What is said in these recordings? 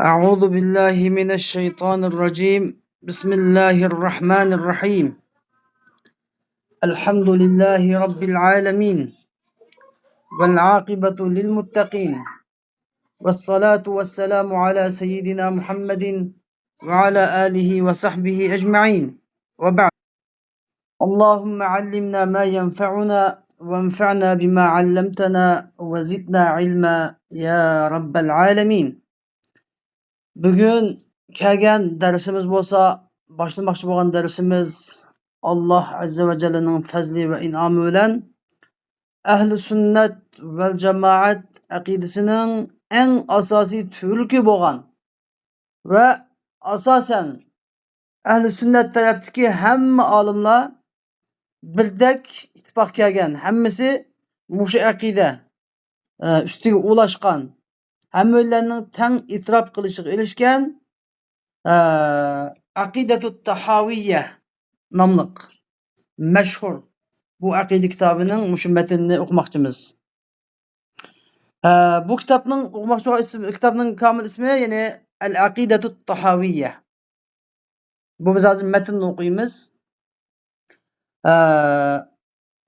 أعوذ بالله من الشيطان الرجيم. بسم الله الرحمن الرحيم. الحمد لله رب العالمين، والعاقبة للمتقين، والصلاة والسلام على سيدنا محمد وعلى آله وصحبه أجمعين، وبعد. اللهم علمنا ما ينفعنا وانفعنا بما علمتنا وزدنا علما يا رب العالمين. Bugün kelgan dersimiz bo'lsa, başlamoqchi bo'lgan dersimiz Allah Azze ve Celle'nin fazli ve inamı bilen Ehl-i Sünnet vel Cemaat akidesinin en asasi türkü bo'lgan ve asasen Ehl-i Sünnet tarafdaki hamma olimlar birdek ittifoq kelgan, hammasi mushu aqida ustiga ulaşgan, hammalarning teng itiraf qilishiga erishgan Akidatut Tahaviyye namlıq meşhur bu akide kitabının mushu metnini okumakçımız. Bu kitabның okumakçı kitabның kamil ismi yani El-Akidatut Tahaviyye. Bu biz hazır metnini okuyumuz.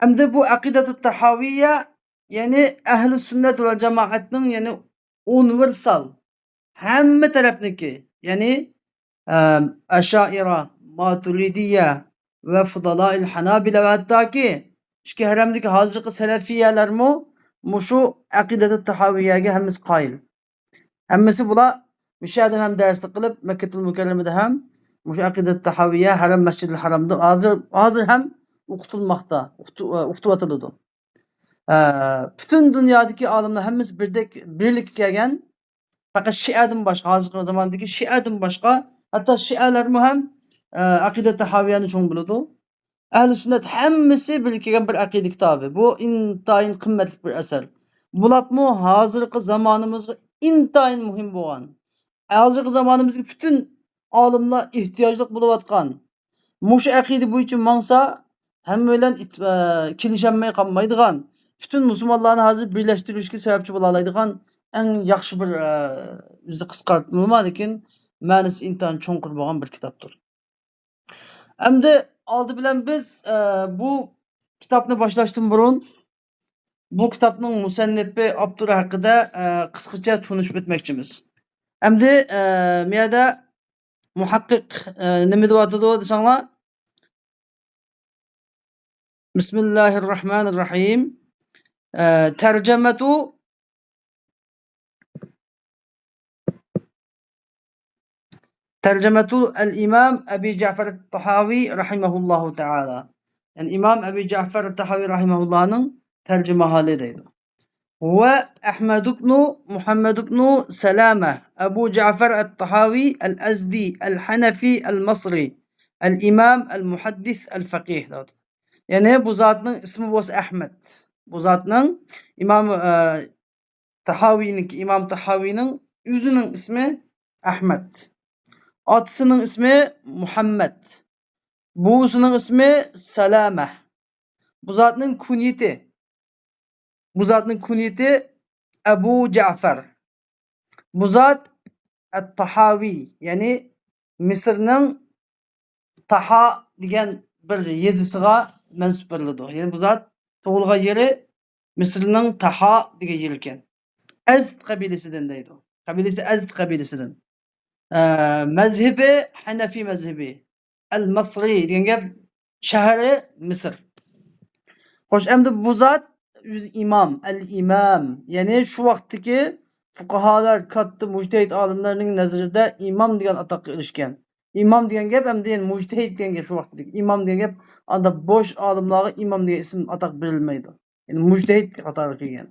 Endi bu Akidatut Tahaviyye yani Ehl-i Sünnet ve Cemaat'nin yani universal hamma tarafniki yani Eşaira, Maturidiye ve Fudala-il Hanabile ve hatta ki şu haremdeki hazırki Selefiyeler muşu Akidet-i Tahaviyye'ye hemiz kail. Hemmisi bula müşahedem hem derslik kılıp Mekke-ül Mükerreme'de hem muşu Akidet-i Tahaviyye Harem Mescid-i Haram'da hazır hem okutulmakta, okutuvatılıdı. Bütün dünyadaki alimler hemiz birlik gelgen fakat Şia'dan başka, hazırki zamandaki Şia'dan başka hatta Şialar hem Akidet-i Tahaviyye'ni çoğun buludu. Ehl-i Sünnet hemmisi birlikte bir akide kitabı. Bu intayin kıymetli bir eser. Bulap mu hazırki zamanımızda intayin muhim boğan. Hazırki zamanımızda bütün alimler ihtiyaçlık buluvatkan. Muşu akide bu için mansa hem öyle kilişenmeye kalmaydıgan. Bütün Müslümanların hazır birleştirilişki sebepçi bulalaydıgan en yakşı bir yüzü kıskartılmadıkin ma'nisi intayin çoğunkur boğan bir kitaptır. Endi aldı bilen biz bu kitapni başlaştım burun. Bu kitapның musannifi Abdurra haqida qisqacha tunishib o'tmoqchimiz. Endi bu yerda muhaqqiq nima deyotdi desanglar? Bismillahirrahmanirrahim. Tercemetu el-İmam Ebi Cafer el-Tahavi rahimahullahu teala. Yani İmam Ebi Cafer el-Tahavi rahimahullah'ın tercüme halideydi. Ve Ahmed ibn Muhammed ibn Selame Ebu Cafer el-Tahavi el-Azdi el-Hanefi el-Masri el-İmam el-Muhaddis el-Fakih. Yani bu zatның ismi boz Ahmed. Bu zatның İmam Tahavi'nin yüzünün ismi Ahmed. Atısının ismi Muhammed. Buğusunun ismi Selame. Bu zatның kunyeti Ebu Cafer. Bu zat Et-Tahavi yani Mısır'ın Taha degan bir yezisiga mensup beriladi. Yani bu zat tug'ilgan yeri Mısır'ın Taha degan yer ekan. Azd kabilesinden deydi. Kabilesi Azd kabilesinden. Mezhebi Hanefi mezhebi. El-Masri degan gap shahri Mısır. Xo'sh, endi bu zat imam, el-imam. Yani şu vaqtdagi fuqaholar, katta mujtahid olimlarning nazarida imam degan ataqqa erishgan. İmam degan gap endi mujtahid degan gap şu vaqtdagi. İmam degan gap anda bosh olimlarga imam degan ism ataq berilmaydi. Yani mujtahid qatori kelgan.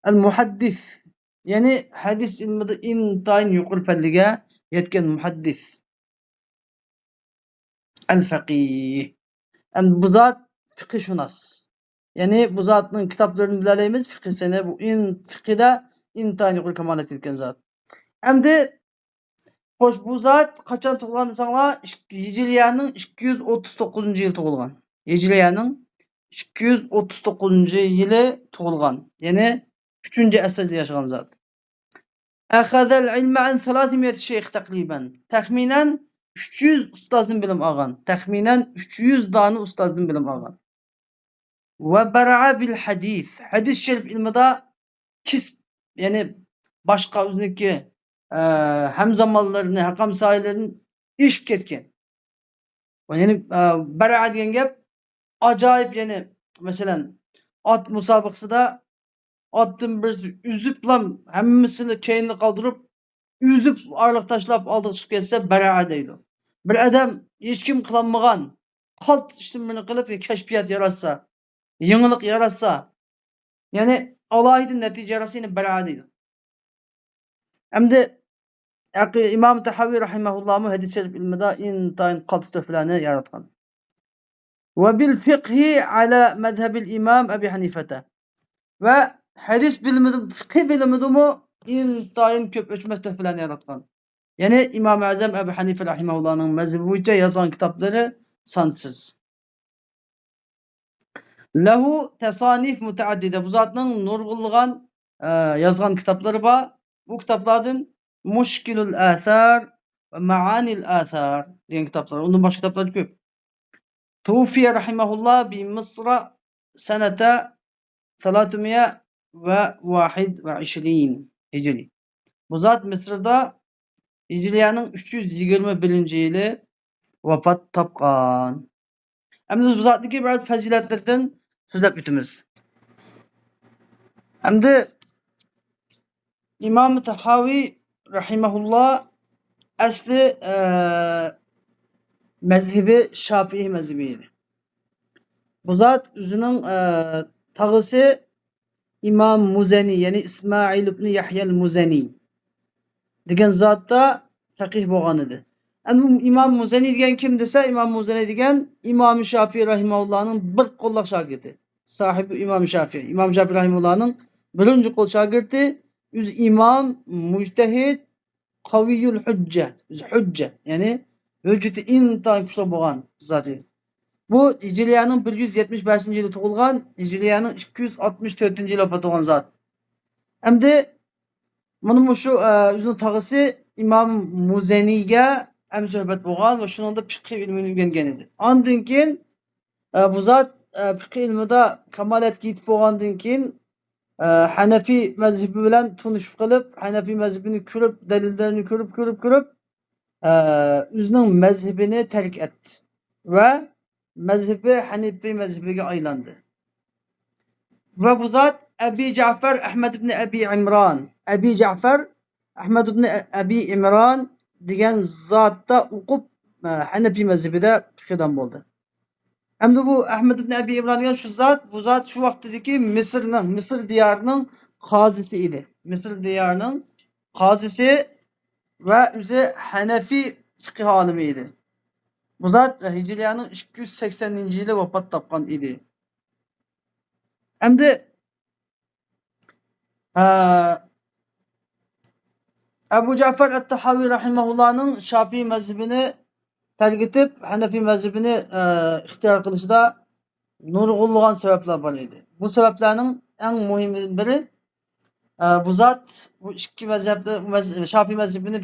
El-muhaddis yani hadis ilmida intayin yuqori palliga yetgan muhaddis. El-faqih. Bu zat fiqhshunos. Yani bu zatның kitaplarını bilaleymiz. Fiqh sene bu fiqhida intayin yuqori kamalat yetgan zat. Endi xo'sh, bu zat qachon tug'ilgan desanglar, Hijriyaning 239-yil tug'ilgan. Hijriyaning 239-yili tug'ilgan. Yani 3-asrda yashagan zat. Ahazel ilme an 300 şeyh takriben. Tahminen 300 ustazdan bilim algan. Tahminen 300 tane ustazdan bilim algan. Ve bera'a bil hadis. Hadis şerif ilmida kisp, yani başka o'ziniki hem zamanlarını, hakam sahillerini işip ketken. Yani bera'a degan gap acayip, yani mesela at musabıqasida atın bir üzüp lan hemmisini keyinli kaldırıp üzüp arlık taşlap aldık çıkıp ketse bera'a deydi. Bir adam hiç kim kılanmagan kalt işlemini kılıp keşfiyat yaratsa, yenilik yaratsa, yani alaydı netice yaratsa yine bera'a deydi. Hem de İmam Tahavi rahimahullah mı hadis-i şerif ilmida intayin kalt töhfelerini yaratkan. Ve bil fiqhi ala mezhebil imam Ebi Hanifete. Ve hadis bilimi, fıkıh bilimi mu intayin köp ölçmez töhfelerini yaratkan. Yani İmam-ı Azam Ebu Hanife rahimahullah'ın mezhebi boyunca yazan kitapları sansız. Lehu tesanif müteaddide. Bu zatın nurgulluğun yazgan kitapları var. Bu kitaplardan Muşkilul Athar ve Maanil Athar diyen kitaplar. Onun başka kitapları köp. Tufiye rahimahullah bi Mısır'a senete 321 Hicri. Bu zat Mısır'da Hicriyanın 321. yılı vefat tapkan. Hem de bu zatdaki biraz faziletlerden sözlep bütümüz. Hem de İmam-ı Tahavi rahimahullah asli mezhebi Şafii mezhebiydi. Bu zat özünün tağısı İmam Muzeni, yani İsmail ibn Yahya'l Muzeni degan zatda faqih bo'lgan edi. Endi İmam Muzeni degan kim desa, İmam Muzeni degan İmam Şafii rahimahullah'ın bir qo'llaq shogirdi. Sahibi İmam Şafii. İmam Şafii rahimahullah'ın birinci qo'l shogirdi. Üz imam, mujtahid, qaviyul hujja. Üz hujja. Yani hücceti intayin kuchli bo'lgan zat edi. Bu Hicriyanın 175. yılı tug'ilgan, Hicriyanın 264. yılı vafot bo'lgan zat. Endi mana shu o'zining tog'asi İmam Muzeniga ham suhbat bo'lgan va shuningda fiqh ilmini o'rgangan edi. Ondan keyin bu zot fiqh ilmida kamolatga yetib bo'lgandan keyin Hanefi mezhebi bilan tunishib qilib, Hanefi mezhebini ko'rib, dalillarni ko'rib o'zining mezhebini tark etdi va mezhebi Hanefi mezhebiga aylandi. Ve bu zat Ebi Cafer Ahmed ibn Ebi İmran. Ebi Cafer Ahmed ibn Ebi İmran degan zatda o'qib Hanefi mezhebida fiqhdan bo'ldi. Endi bu Ahmed ibn Ebi İmran degan bu zat şu vaqtdagi Misr diyarının qozisi edi. Misr diyarının qozisi ve o'zi Hanefi fiqh olimi edi. Bu zat Hicriyanın 280. yılı vafot topgan edi. Endi Ebu Cafer et-Tahavi rahimahullah'ın Şafii mezhebini terk etip Hanefi mezhebini ihtiyar kılışında nurgulluğun sebepler var idi. Bu sebeplerin en mühimi biri bu zat bu iki mezhepte Şafii mezhebini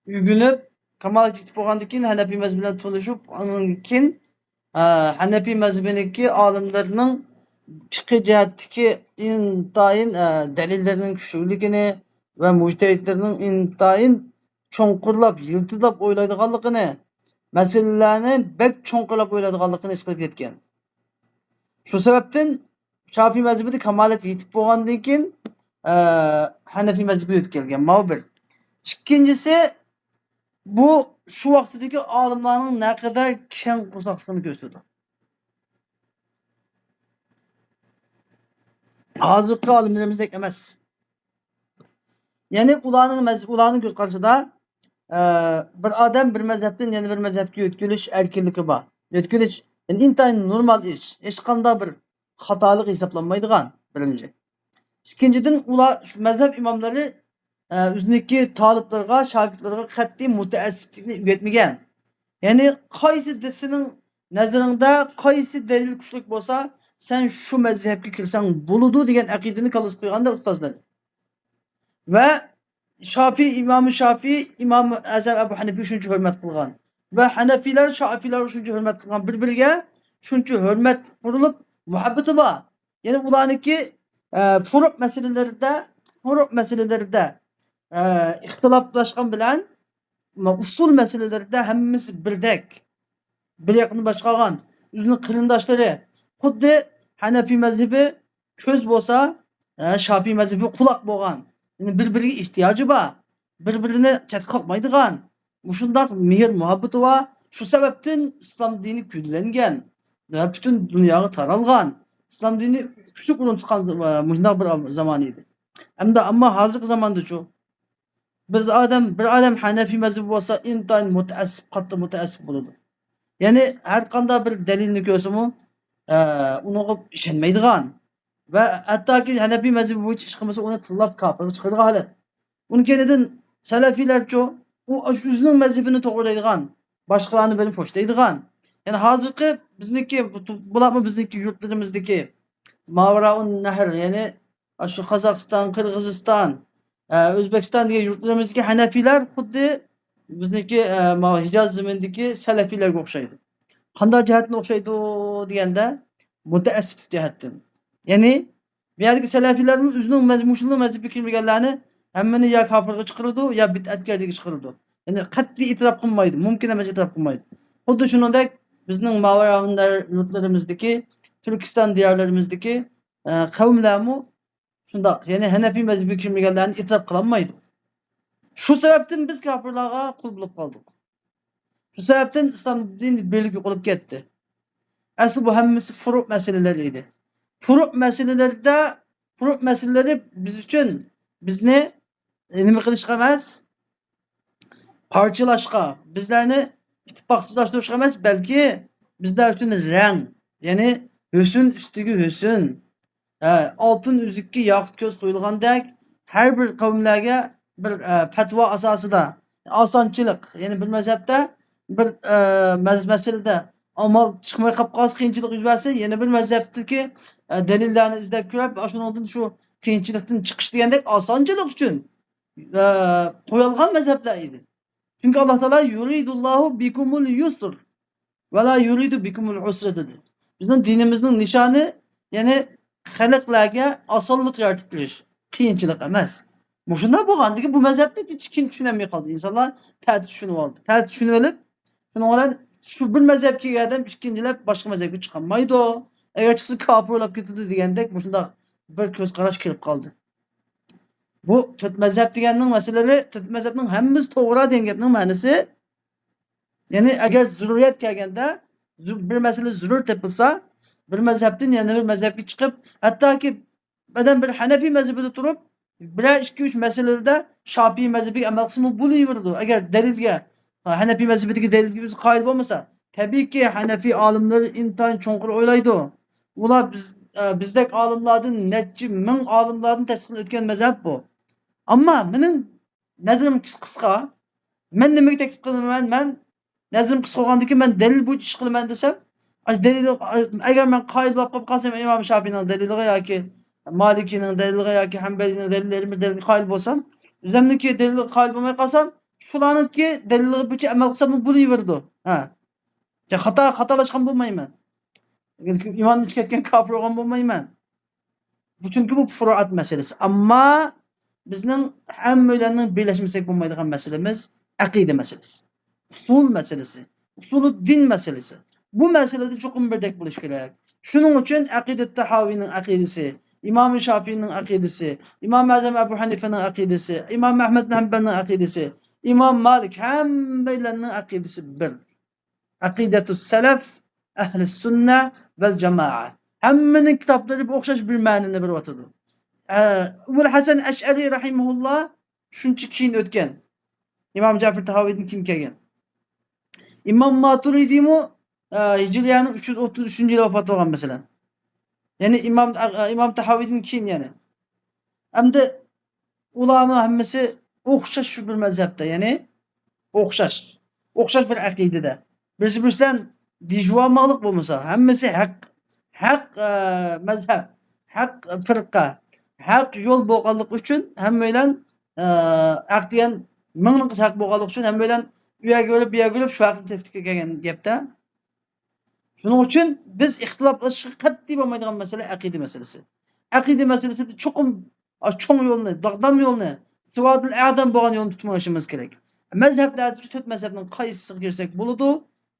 ügünüp kemalet yetip olgandan keyin Hanefi mezhebinden tanışıp onun keyin Hanefi mezhebindeki alimlerinin fiqh cihetteki intayin delillerinin güçlülüğünü ve mujtehidlerinin intayin çoңqurlap, yıldızlap oylaydiganligini, meselelerini bek çoңqurlap oylaydiganligini his qilib yetgan. Şu sebepten Şafii mezhebide kamalet yetip bo'lgandan keyin Hanefi mezhebiga o'tib kelgan. Bu bir. İkincisi bu şu vaqtdagi olimlarning ne kadar keng qo'saqligini ko'rsatadi. Hozirgi olimlarimizdek emas. Yani ularning göz qarashida bir odam bir mezhepten yana bir mezhepga o'tkilish erkinligi bor. O'tkilish yani intayin normal ish. Hech qanday bir xatolik hisoblanmaydigan birinchi. İkinciden ular şu mezhep imamları o'ziniki taliplarga, shogirdlarga qat'iy mutaassiblikni o'rgatmagan. Yani qaysi desining nazaringda qaysi dalil kuchli bo'lsa, sen şu mezhepga kirsang bo'ladi degan aqidani kallas qo'yganda ustozlar. Ve İmam Şafii İmam Azam Ebu Hanife şuncha hurmat qilgan va Hanafilar Şafilar shuncha hurmat qilgan bir-biriga shuncha hurmat qurilib muhabbati bor. Ya'ni ularniki furuq masalalarida ixtiloflashgan bilan usul masalalarida hammasi birdek. Bir yaqin boshqagan. O'zining qarindoshlari xuddi Hanafiy mazhabi ko'z bo'lsa, Şafiy mazhabi quloq bo'lgan. Yani bir-biriga ehtiyoji bor. Bir-birini chetga qo'ymaydigan. Mushundaq mehr muhabbati bor. Shu sababdan islom dini gullangan va butun dunyoga taralgan. İslam dini kuchli urintiqqan mundaq bir zamon edi. Ammo hozirgi zamonda-chu bir odam Hanafiy mazhabi bo'lsa, intayin mutaassib, qattiq mutaassib bo'ladi. Yani her qanday bir dalilni ko'rsami, unaga ishonmaydigan va hattoki Hanafiy mazhabi bo'yicha ish qilmasa uni tillab kofirga chiqaradigan holat. Uni kenidan salafiylarchu u o'zining mazhabini to'g'rilaydigan, boshqalarni bilib foshlaydigan. Yani hozirgi bularmi bizniki yurtlarimizdagi Mavraun Nahr, yani shu Qozog'iston, Qirg'iziston, O'zbekiston degan yurtlarimizdagi Hanafiylar xuddi bizniki Hijoz zaminidagi salafiylarga o'xshaydi. Qanday jihatdan o'xshaydi deganda mutaassib jihatdan. Ya'ni bu yerdagi salafiylarni o'zining mazhabga kirmaganlarni hammani ya kofirga chiqaradi, ya bid'atgarga chiqaradi. Ya'ni qat'iy e'tirof qilmaydi, mumkin emas e'tirof qilmaydi. Xuddi shuningdek bizning Mavraunlar yurtlarimizdagi, Turkiston diyorlarimizdagi qavmlarmi shundoq, ya'ni Hanafiy mazhabga kirmaganlarni e'tirof qilolmaydi. Shu sababdan biz kofirlarga qul bo'lib qoldik. Shu sababdan islom dini birlik yo'qolib ketdi. Asli bu hammasi furuq masalalar edi. Furuq masalalari biz uchun bizni nima qilishga emas, parchalashga, bizlarni ittifoqsizlashtirishga emas, balki bizlar uchun rang, ya'ni husn ustiga husn, oltin uzukka yoqut ko'z qo'yilgandek har bir qavmlarga bir fatvo asosida osonchilik, ya'ni bir mazhabda bir masalada amal chiqmay qolib qolsa, qiyinchilik yuz bersa, yana bir mazhabdagi dalillarni izlab ko'rib, shundan shu qiyinchilikdan chiqish degandek osonchilik uchun qo'yilgan mazhablar edi. Chunki Alloh taolo yuridullohu bikumul yusr va la yuridu bikumul usr dedi. Bizning dinimizning nishoni, ya'ni xalqlarga osonlik yaratib berish, qiyinchilik emas. Shunday bo'lgandiki bu mazhabni hech kim tushunmay qoldi. Insonlar ta'til tushunib oldi. Ta'til tushunib olib, shuning bilan shu bir mazhabga kelgan ikkinchilab boshqa mazhabga chiqolmaydi. Agar chiqsa kofir bo'lib ketadi degandek shunday bir ko'z qarash kelib qoldi. Bu to'rt mazhab deganning masalasi, to'rt mazhabning hammasi to'g'ri degan gapning ma'nosi, ya'ni agar zururiyat kelganda bir masala zurur topilsa, bir mazhabdan yana bir mazhabga chiqib, hattoki adam bir Hanafiy mazhabida turib, bir 2-3 masalada Şafii mazhabiga amal qilsa bo'laveradi. Agar dalilga Hanafiy mazhabidagi dalilga o'zi qoyil bo'lmasa, tabiiyki Hanafiy olimlari intayin cho'nqir o'ylaydi. Ular bizdek olimlardan necha ming olimlardan tasdiqlab o'tgan mazhab bu. Ammo mening nazrim qisqa. Men nimaga taklif qilaman? Men nazrim qisqa bo'lgandan keyin men dalil bo'yicha ish qilaman desam, dalil agar men qoyil bo'lib qolsam Imom Shafiyning daliliga yoki Malikiyning daliliga yoki Hanbaliyning dalillariga qoyil bo'lsam, o'zimniki dalilga qoyil bo'lmay qolsam, shularniki dalillari bo'yicha amal qilsam bo'laveradi. Xatolashgan bo'lmayman. İmandan chiqib ketgan kofir bo'lgan bo'lmayman. Chunki bu furuat masalasi. Ammo bizning hammalarning birlashmasak bo'lmaydigan masalamiz aqida masalasi. Usul masalasi. Usuli din masalasi. Bu masalada cho'qim birdek bo'lish kerak. Shuning uchun aqidat Tahoviyning aqidasi, Imom Shafiyning aqidasi, Imom Azam Abu Hanifaning aqidasi, Imom Ahmad bin Hanbalning aqidasi, Imom Malik hammalarning aqidasi bir. Aqidatus salaf ahli sunna vel jamaa. Hammaning kitoblari o'xshash bir ma'noni beryotadi. Abul Hasan Ash'ari rahimahulloh shuncha keyin o'tgan. Imom Ja'far Tahoviydan keyin kelgan. Imom Maturidiymi Hijriyaning 333-yilda vafot bo'lgan masalan. Ya'ni Imom Tahoviydan keyin yana. Hamda ularning hammasi o'xshash shu bir mazhabda, ya'ni o'xshash bir aqidada. Birisi-birisidan dijvormoqlik bo'lmasa, hammasi haq mazhab, haq firqa, haq yo'l bo'lganligi uchun hammalar haq degan mingning qiz haq bo'lganligi uchun ham bilan u yerga o'lib bu yerga o'lib shu haqni teptikka kelgan gapda. Shuning uchun biz ixtiloflashishga qat'iy bo'lmaydigan masala aqida masalasi. Aqida masalasida cho'qim cho'ng yo'lni, dog'dam yo'lni, sivodil a'dam bo'lgan yo'lni tutmoqimiz kerak. Mazhablarda 4 mazhabning qaysisiga kirsak bo'ladi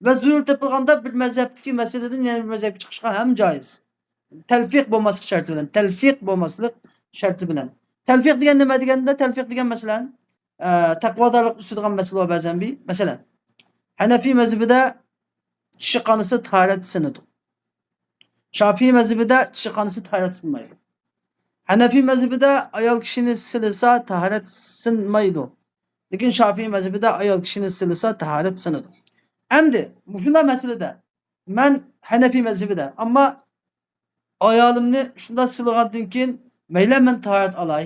va zarur topilganda bir mazhabdagi masaladan yana bir mazhabga chiqishga ham joiz. Talfiq bo'lmaslik sharti bilan, talfiq bo'lmaslik sharti bilan. Talfiq degan nima deganda, talfiq degan masalan, taqvodorlik ustida masala bor ba'zan bir. Masalan, Hanafiy mazhabida tishi qonisi tahorat sinadi. Shafiy mazhabida tishi qonisi tahorat sinmaydi. Hanafiy mazhabida ayol kishini silasa tahorat sinmaydi. Lekin Shafiy mazhabida ayol kishini silasa tahorat sinadi. Endi shunday masalada men Hanafiy mazhabida, ammo ayolimni shunday silgandan keyin mayli men tahorat olay.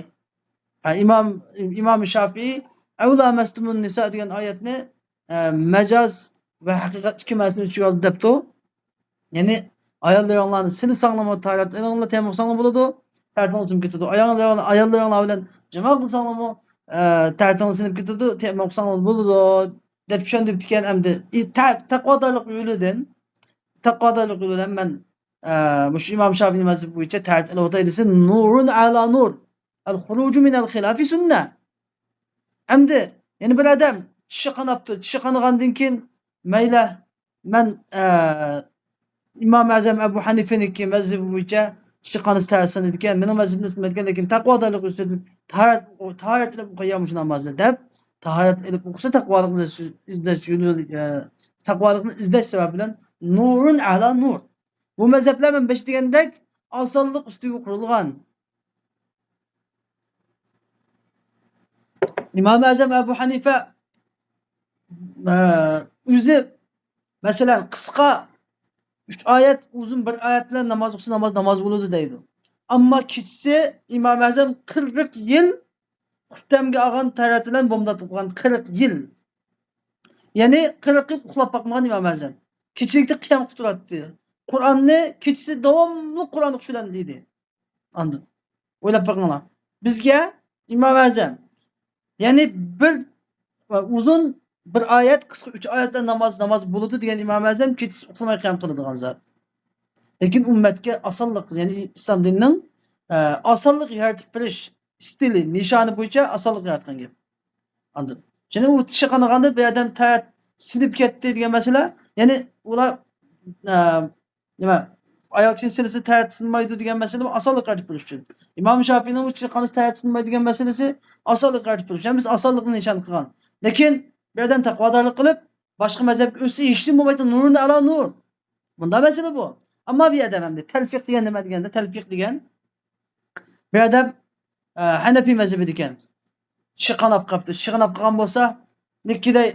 İmam Shafiy avla mastumun nisa degan oyatni majoz va haqiqat ikki masni uchiga olib debdi. Ya'ni ayollaringlarni sili saqlama tahorat qilinglar, temir saqlama bo'ladi. Tartibni sinib ketadi. Ayollar bilan jamo qilsanglarmi tartibni sinib ketadi, temir saqlama bo'ladi deb tushundirib ekan. Endi taqvodorlik yo'lidan men mush İmam Shafiy mazhabi bo'yicha tartib desa nurun ala nur. Al-xurucu minel hilafi sünne. Endi yani bir adam tishi qanapti, tishi qanigandan keyin mayli men İmam Azam Abu Hanifa'niki mazhabi bo'yicha tishi qanisi tarsan ekan, mening mazhabimni sinmaydigan, lekin taqvodorlik ustida tahorat qilib qo'yam shu namozni deb tahorat qilib o'qisa taqvolikni izlash sababi bilan nurun ala nur. Bu mazhablar men besh degandek osonlik ustiga qurilgan. İmam Azam Abu Hanife o'zi masalan qisqa 3 oyat uzun bir oyat bilan namoz o'qisa namoz bo'ladi deydi. Ammo kechisi İmam Azam 40 yil xuttamga olgan tarat bilan bomdod o'qigan 40 yil. Ya'ni 40 yil uxlab boqmagan İmam Azam. Kechilikda qiyam qilib turadi. Qur'onni kechisi davomli Qur'on o'qishidan deydi. Andin. O'ylab boqinglar. Bizga İmam Azam yani bir uzun bir oyat, qisqa 3 oyatdan namoz bo'ladi degan İmam Azam kechisi uxlamay qiyam qiladigan zot. Lekin ummatga osonlik, ya'ni islom dinining osonlik yaratib berish stili, nishoni bo'yicha osonlik yaratgan gap. Andin. Yana u tishi qanaganda bir odam tarat sinib ketdi degan masala, ya'ni ular nima ayol kishi silasi tarat sinmaydi degan masala osonlik yaratib berish uchun. İmam Shafi'ning tishi qanisi tarat sinmaydi degan masalasi osonlik yaratib berish uchun biz osonlikni nishon qilgan. Lekin bir odam taqvodorlik qilib boshqa mazhabga o'tsa hech kim bo'lmaydi, nurun ala nur. Bunda masala bu. Ammo bir odam hamda talfiq degan nima deganda, talfiq degan bir odam Hanafiy mazhabida ekan. Tishi qanab qolibdi. Tishi qanab qolgan bo'lsa, nikkiday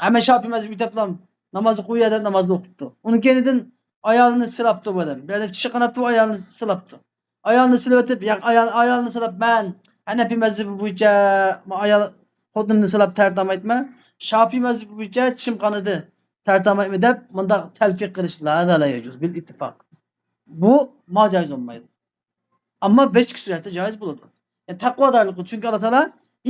hamma Shafiy mazhabiga taplam namozni qo'yadi, namozni o'qibdi. Uning keyinidan ayolini silabdi bu odam. Bir odam tishi qanabdi, ayolini silabdi. Ayolini silab o'tib, ayolini silab men Hanafiy mazhabi bo'yicha ayol xodimni silab tartamaytma. Shafiy mazhabi bo'yicha tishim qanidi. Tartamaytma deb bunda talfiq qilishlar la yajuz bil ittifoq. Bu mojoiz olmaydi. Ammo bechki suratda joiz bo'ladi. Yani taqvodorlik chunki Alloh taolo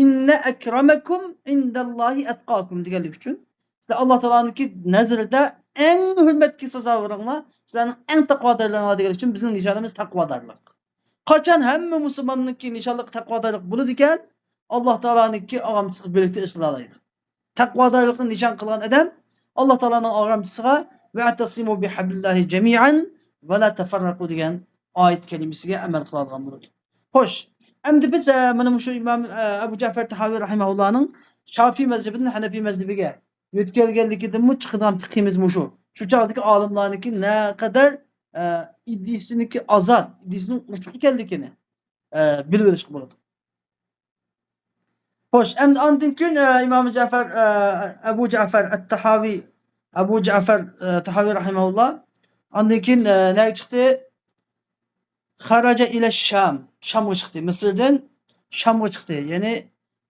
inna akramakum indallohi atqakum deganlik uchun sizlar Alloh taoloning nazarida eng hurmatga sazovorlar, sizlarning eng taqvodorlaringiz deganlik uchun bizning nishonimiz taqvodorlik. Qachon hamma musulmonning nishonligi taqvodorlik bo'ladi ekan, Alloh taoloning og'amchisiga birlikda ishlalaydi. Taqvodorlikni nishon qilgan odam Alloh taoloning og'amchisiga va atasimu bihablillahi jami'an va la tafarraqu degan oyat kalimasiga amal qiladigan bo'ladi. Xo'sh, endi biz mana shu İmam Abu Ja'far Tahaviy rahimahullohning Shafiy mazhabidan Hanafiy mazhabiga yo'tkalganligidan chiqadigan fiqhimiz shu. Shu chog'dagi olimlarniki na qadar iddisiniki azod, idisining uchiq ekanligini bilib olish bo'ladi. Xo'sh, endi ondan keyin İmam Ja'far Abu Ja'far at-Tahaviy Tahaviy rahimahulloh ondan keyin nega chiqdi? Xaraja ila Şamga chiqdi. Misrdan Şamga chiqdi. Ya'ni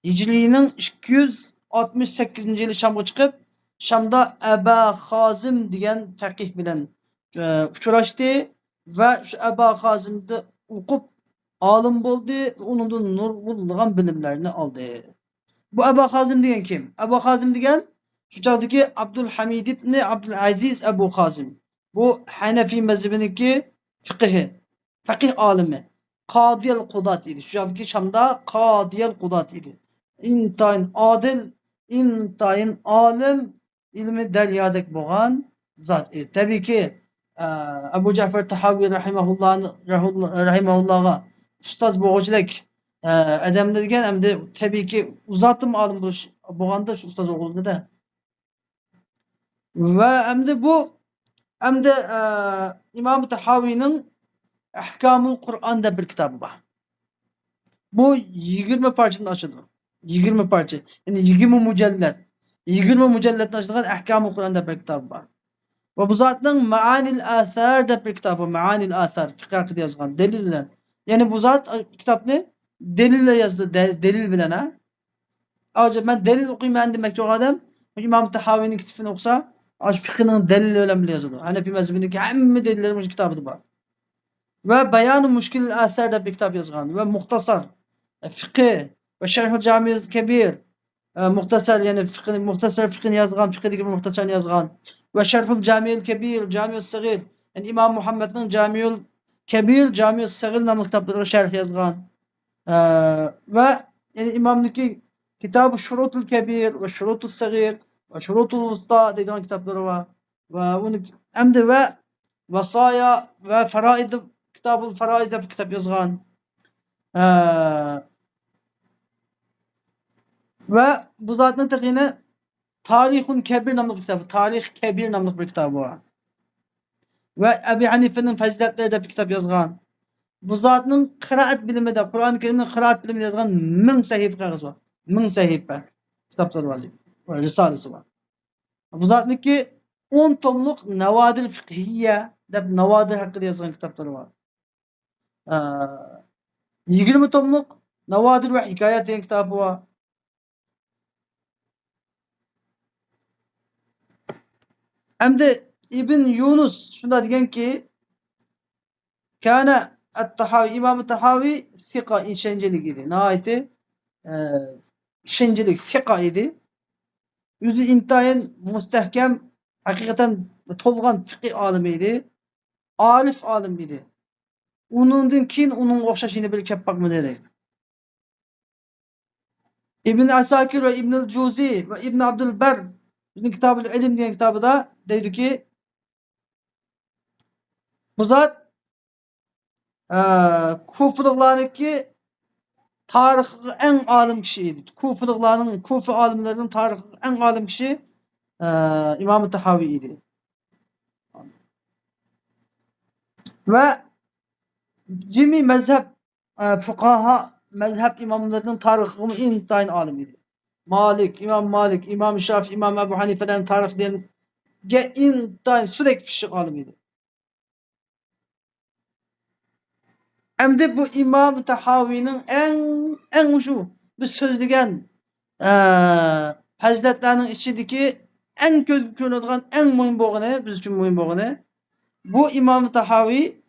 Hijrining 268-yili Şamga chiqib, Şamda Aba Xozim degan faqih bilan uchrashdi va shu Aba Xozimni o'qib alim bo'ldi, undan nurg'unlagan bilimlarni oldi. Bu Abu Hazim degan kim? Abu Hazim degan shu chog'dagi Abdulhamid ibn Abdulaziz Abu Hazim. Bu Hanafiy mazhabiniki faqih olimi. Qodiyal Qudat edi. Shu chog'dagi Shamda Qodiyal Qudat edi. İntayin adil, intayin alim, ilmi deryadek bo'lgan zat edi. Tabii ki Abu Ja'far Tahavi rahimahullah'a ustoz bo'lg'uchilik adamlar degan hamda tabiiyki uzotim olim bo'lganda shu ustoz o'g'lida va hamda Imom Tahaviyning Ahkamul Qur'on deb bir kitobi bor. Bu 20 parchadan ochadi. 20 parcha. Ya'ni 20 mujallad. 20 mujalladdan ochilgan Ahkamul Qur'on deb bir kitobi bor. Va bu zotning Ma'anil Athar deb bir kitobi, Ma'anil Athar fiqh haqida yozgan dalil bilan. Ya'ni bu zot kitobni delille yazdı. Delil bilen ha. Ayrıca ben delil okuyayım demek çok adam. İmam Tahavi'nin kitabını okusa aç fıkhının delili öyle bile yazılır. Hanefi mezhebindeki hem delillerimiz kitabı var. Ve Beyan-ı Muşkil-i Athar da bir kitap yazgan. Ve Muhtasar Fıkıh ve Şerh-ül Cami-i Kebir Muhtasar yani Muhtasar fıkhını yazgan, fıkıhdaki muhtasarını yazgan. Ve Şerh-ül Cami-i Kebir, Cami-i Sagir. Yani İmam Muhammed'in Cami-ül Kebir, Cami-i Sagir namlı kitapları şerh yazgan. Ve yani İmam'daki Kitab-ı Şurutul Kebir ve Şurutul Sagir ve Şurutul Usta dediğin kitapları var. Ve onu hem de ve Vasaya ve Faraid Kitab-ı Faraid bir kitap yazgan. Ve bu zatın tekine Tarihun Kebir namlı bir kitabı. Tarih Kebir namlı bir kitabı var. Ve Ebu Hanife'nin faziletleri de bir kitap yazgan. Bu zatın kıraat bilimi de Kur'an-ı Kerim'in kıraat bilimi yazgan 1000 sayfa kağıt var. 1000 sayfa kitapları var. Ve risalesi var. Bu zatınki 10 tomluk Nevadil Fıkhiyye de Nevadil hakkında yazgan kitapları var. 20 tomluk Nevadil ve Hikayet diyen kitabı var. Hem de İbn Yunus şunda diyen ki Kana At-Tahavi, İmam-ı Tahavi sika işencelik idi. Nihayeti işencelik sika idi. Yüzü intayin müstehkem hakikaten tolgan fıkıh alimiydi. Arif alim idi. Onun kin onun okşaşını bir kep bakma dedi. İbn Asakir ve İbn Cuzi ve İbn Abdülber bizim Kitab-ül İlim diyen kitabı da dedi ki bu zat Kufulularındaki tarih en alim kişiydi. Kufi alimlerinin tarih en alim kişi İmam-ı Tahavi idi. Ve cimi mezhep fukaha mezhep imamlarının tarihinin intayin alim idi. Malik, İmam Şafii, İmam Ebu Hanife'lerin tarihlerin intayin sürekli fişik alim idi. Hem de bu İmam Tahavi'nin en şu bir sözlügen faziletlerinin içindeki en göz görünülen en mühim boğunu, biz için mühim boğunu. Bu İmam Tahavi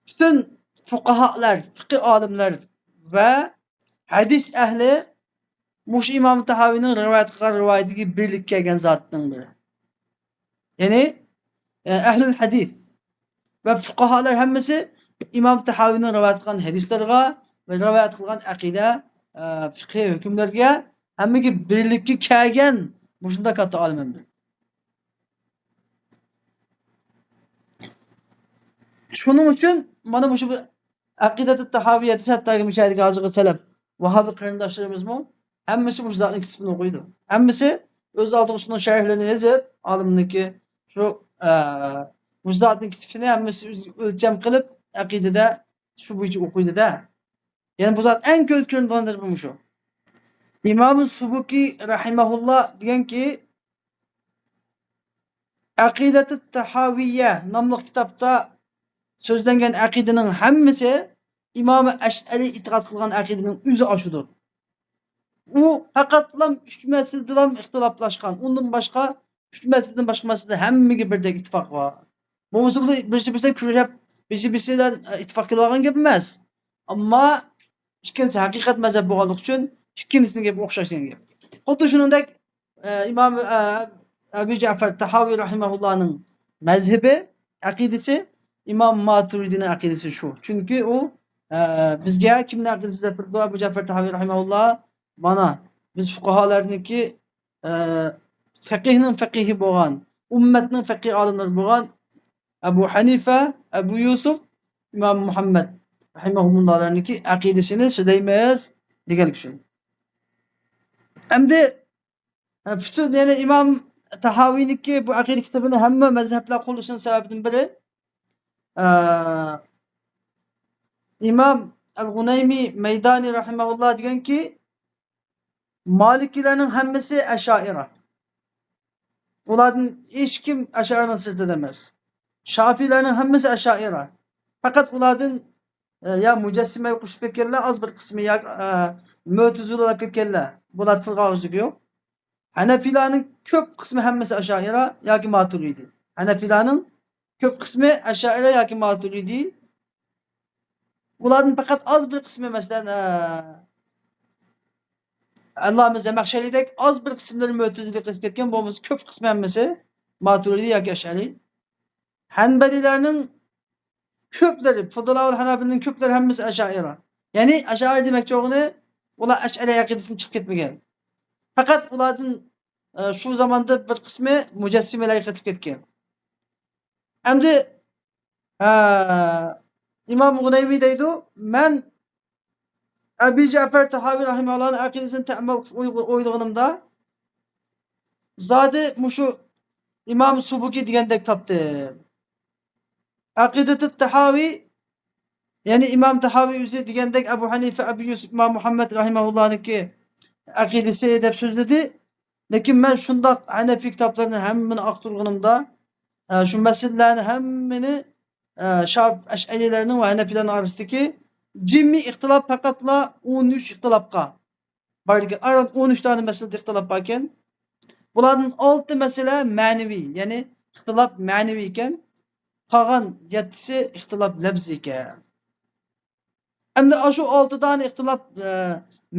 bütün fukahalar, fıkıh alimler ve hadis ehli muş İmam Tahavi'nin rivayeti birlik gelgen zatından biri. Yani ehlül hadis ve fukahalar hemmesi İmam Tahavi'nin rivayet kılan hadislerine ve rivayet kılan akide, fıkıh hükümlerine hemmeki birlikki kelgen muşunda katı alimimdir. Şunun için bana bu şu akide-i Tahaviyeti hatta müşahede gazı selef Vahabi karındaşlarımız mı? Hemmesi bu zatın kitabını okuydu. Hemmesi öz altımızın şerhlerini yazıp alimindeki şu bu zatın kitabını hemmesi ölçem kılıp akidede şu bu için okuydu da. Yani bu zat en göz görünülendir bu şu. İmam-ı Subuki rahimahullah diyen ki Akide-i Tahaviyye namlı kitapta sözlengen akidenin hemmesi İmam-ı Eş'ari itiqat kılgan akidenin üzü aşıdır. Bu fakatlam 3 meseleden ihtilaflaşkan. Ondan başka 3 meseleden başka meselede hemmigi birdek ittifak var. Bu meselede birisi küçülüp birisiyle ittifak kılgan gibi emas. Ammo ikkinchisi haqiqat mazhab bo'lganligi uchun ikkinchisining gapi o'xshash degan gap. Xuddi shuningdek Imom Abu Ja'far Tahoviy rahimahullohning mazhabi, aqidasi Imom Maturidining aqidasi shu. Chunki u bizga kimning aqidasi deb turdi? Abu Ja'far Tahoviy rahimahulloh mana biz fuqaholarniki faqihning faqihi bo'lgan, ummatning faqih olimlari bo'lgan Abu Hanifa, Abu Yusuf, Imom Muhammad rahimahumullohlarniki aqidasini so'zlaymiz degan kishi. Endi Fütun yani İmam Tahaviyniki bu aqida kitabini hamma mazhablar qo'llashning sababidan biri İmam Al-G'unaymi Maydani rahimahulloh deganki Malikilarning hammasi Ash'ari. Ulardan hech kim Ash'arining sirtida emas. Şafiylarning hammasi Ash'ari. Faqat ulardan ya mujassimaga qo'shib ketganlar az bir qismi ya Mu'tazilaga ketganlar. Bular tilga og'izligi yo'q. Hanefilarning ko'p qismi hammasi Ash'ari yoki Maturidi. Hanefilarning ko'p qismi Ash'ari yoki Maturidi. Ulardan faqat az bir qismi masalan Allama Zamakhshariydak az bir qismlari Mu'tazilaga qisib ketgan, bo'lmasa ko'p qismi hammasi Maturidi yoki Ash'ari. Hanbalilarning ko'plari, Fudalavul Hanafilning ko'plari hammasi Ash'ari. Ya'ni Ash'ari demakchi o'g'ini ular Ash'ari aqidasidan chiqib ketmagan. Faqat ulardan shu zamonda bir qismi mujassimalarga qaytib ketgan. Endi İmom G'unaymiy deydi, men Abu Ja'far Tahoviy rahimahullohning aqidasini ta'mal o'ylaganimda zodi mushu İmom Subuki degandek topdim. Aqidatut Tahoviy ya'ni İmom Tahoviy o'zi degandek Abu Hanifa, Abu Yusuf, Imom Muhammad rahimahullohniki aqidasi deb so'zladi. Lekin men shundoq Hanafi kitoblarini hammani aqtirganimda shu masalalarni hammani Ash'arilarning va Hanafilarning orasidagi jimmi ixtilof faqatla 13 ixtilofga bor ekan. 13 dona masalada ixtilof bor ekan. Bularning 6 masala ma'naviy, ya'ni ixtilof ma'naviy ekan. Qolgan 7si ixtilof lafziy ekan. Endi shu 6 dona ixtilof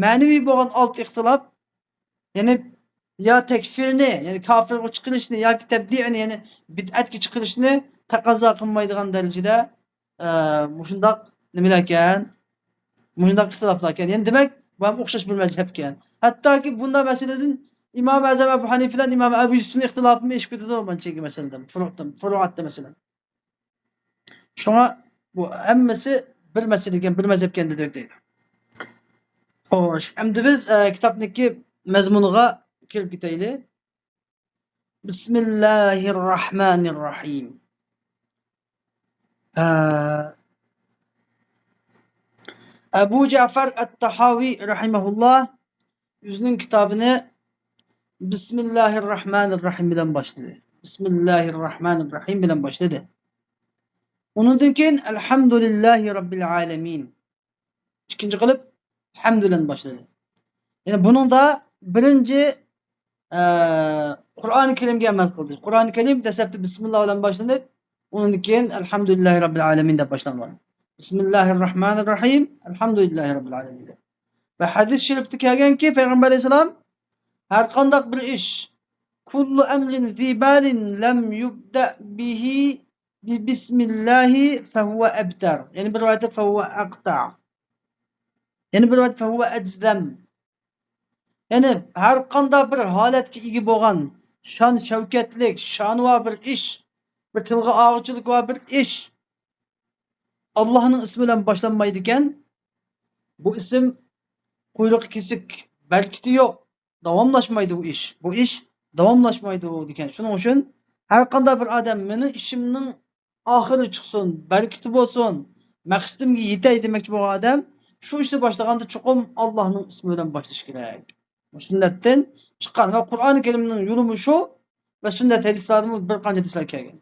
ma'naviy bo'lgan 6 ixtilof ya'ni ya tekfirni, ya'ni kofirga chiqarishni yoki tabdi'ni, ya'ni bid'atga chiqarishni taqozo qilmaydigan darajada mushundoq nimalar ekan? Mushundoq ixtiloflar ekan. Ya'ni demak, bu ham o'xshash bir mazhab ekan. Hattoki bunday masaladan İmam Azam Abu Hanifa bilan İmam Abu Yusufning ixtilofini eshib ketadi manchagi masaladan, furuatda masalan. Shunga bu hammasi bir masala ekan, bir mazhab ekan deydi. Xo'sh, endi biz kitobniki mazmuniga kirib ketaylik. Bismillahirrohmanirrohim. Abu Ja'far At-Tahoviy rahimahulloh o'zining kitobini Bismillahirrohmanirrohim bilan boshladi. Bismillahirrohmanirrohim bilan boshladi. Undan keyin Alhamdulillahi Rabbil alamin. İkinci qilib hamdulillah boshladi. Ya'ni buning da birinchi Qur'oni Karimga amal qildi. Qur'oni Karim dastlabda bismillah bilan boshlandi. Undan keyin Alhamdulillahi Rabbil alamin deb boshlangan. Bismillahirrohmanirrohim. Alhamdulillahi Rabbil alamin. Ve hadis şerifte kelganki Peygamber Aleyhisselam her qandaq bir ish kullu emrin zibalin lam yubda bihi bi bismillahi fehuve ebtar. Yani bir rivayette fehuve aqta'. Yani bir rivayette fehuve eczem. Yani her qandaq bir holatga ega bo'lgan shon shavkatlik, shoni va bir ish, bir tilga og'irchilik va bir ish Allah'ın ismi bilan boshlanmaydi ekan. Bu isim quyruqi kesik, berkiti yo'q. Davomlashmaydi bu ish. Bu ish davomlashmaydi degan. Shuning uchun har qanday bir odam meni ishimning oxiri chiqsin, berkiti bo'lsin, maqsadimga yetay demoqchi bo'lgan odam shu ishni boshlaganda chuqum Allohning ismi bilan boshlash kerak. Bu sunnatdan chiqqan va Qur'oni Karimning yo'li shu va sunnat hadislarida bir qancha hadislar kelgan.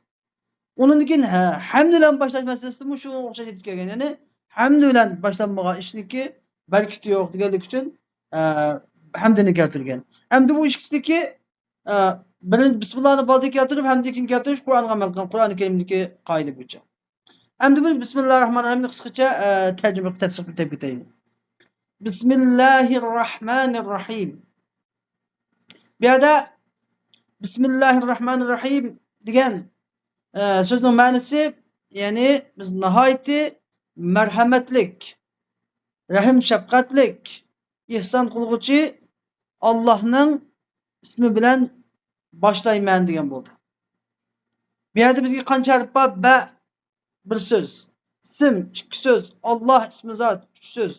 Undan keyin hamd bilan boshlash masalasida shu o'xshash yetib kelgan. Ya'ni hamd bilan boshlanmagan ishniki berkiti yo'q deganlik uchun hamdini keltirgan. Endi bu ikkisiniki birinchi bismillahni boldiga keltirib, hamdikini keltirish Qur'onga amal qilgan, Qur'oni Karimdagi qoida bo'yicha. Endi biz Bismillahirrahmanirrahimni qisqacha tarjima qilib tafsir qilib ketaylik. Bismillahirrahmanirrahim. Bu yerda Bismillahirrahmanirrahim degan so'zning ma'nosi, ya'ni biz nihoyatda marhamatlik, rahim shafqatlik, ihson qilguvchi Allohning ismi bilan boshlayman degan bo'ldi. Bu yerda bizga qancha harf bor? Ba bir so'z, ism ikki so'z, Alloh ismi zot uch so'z,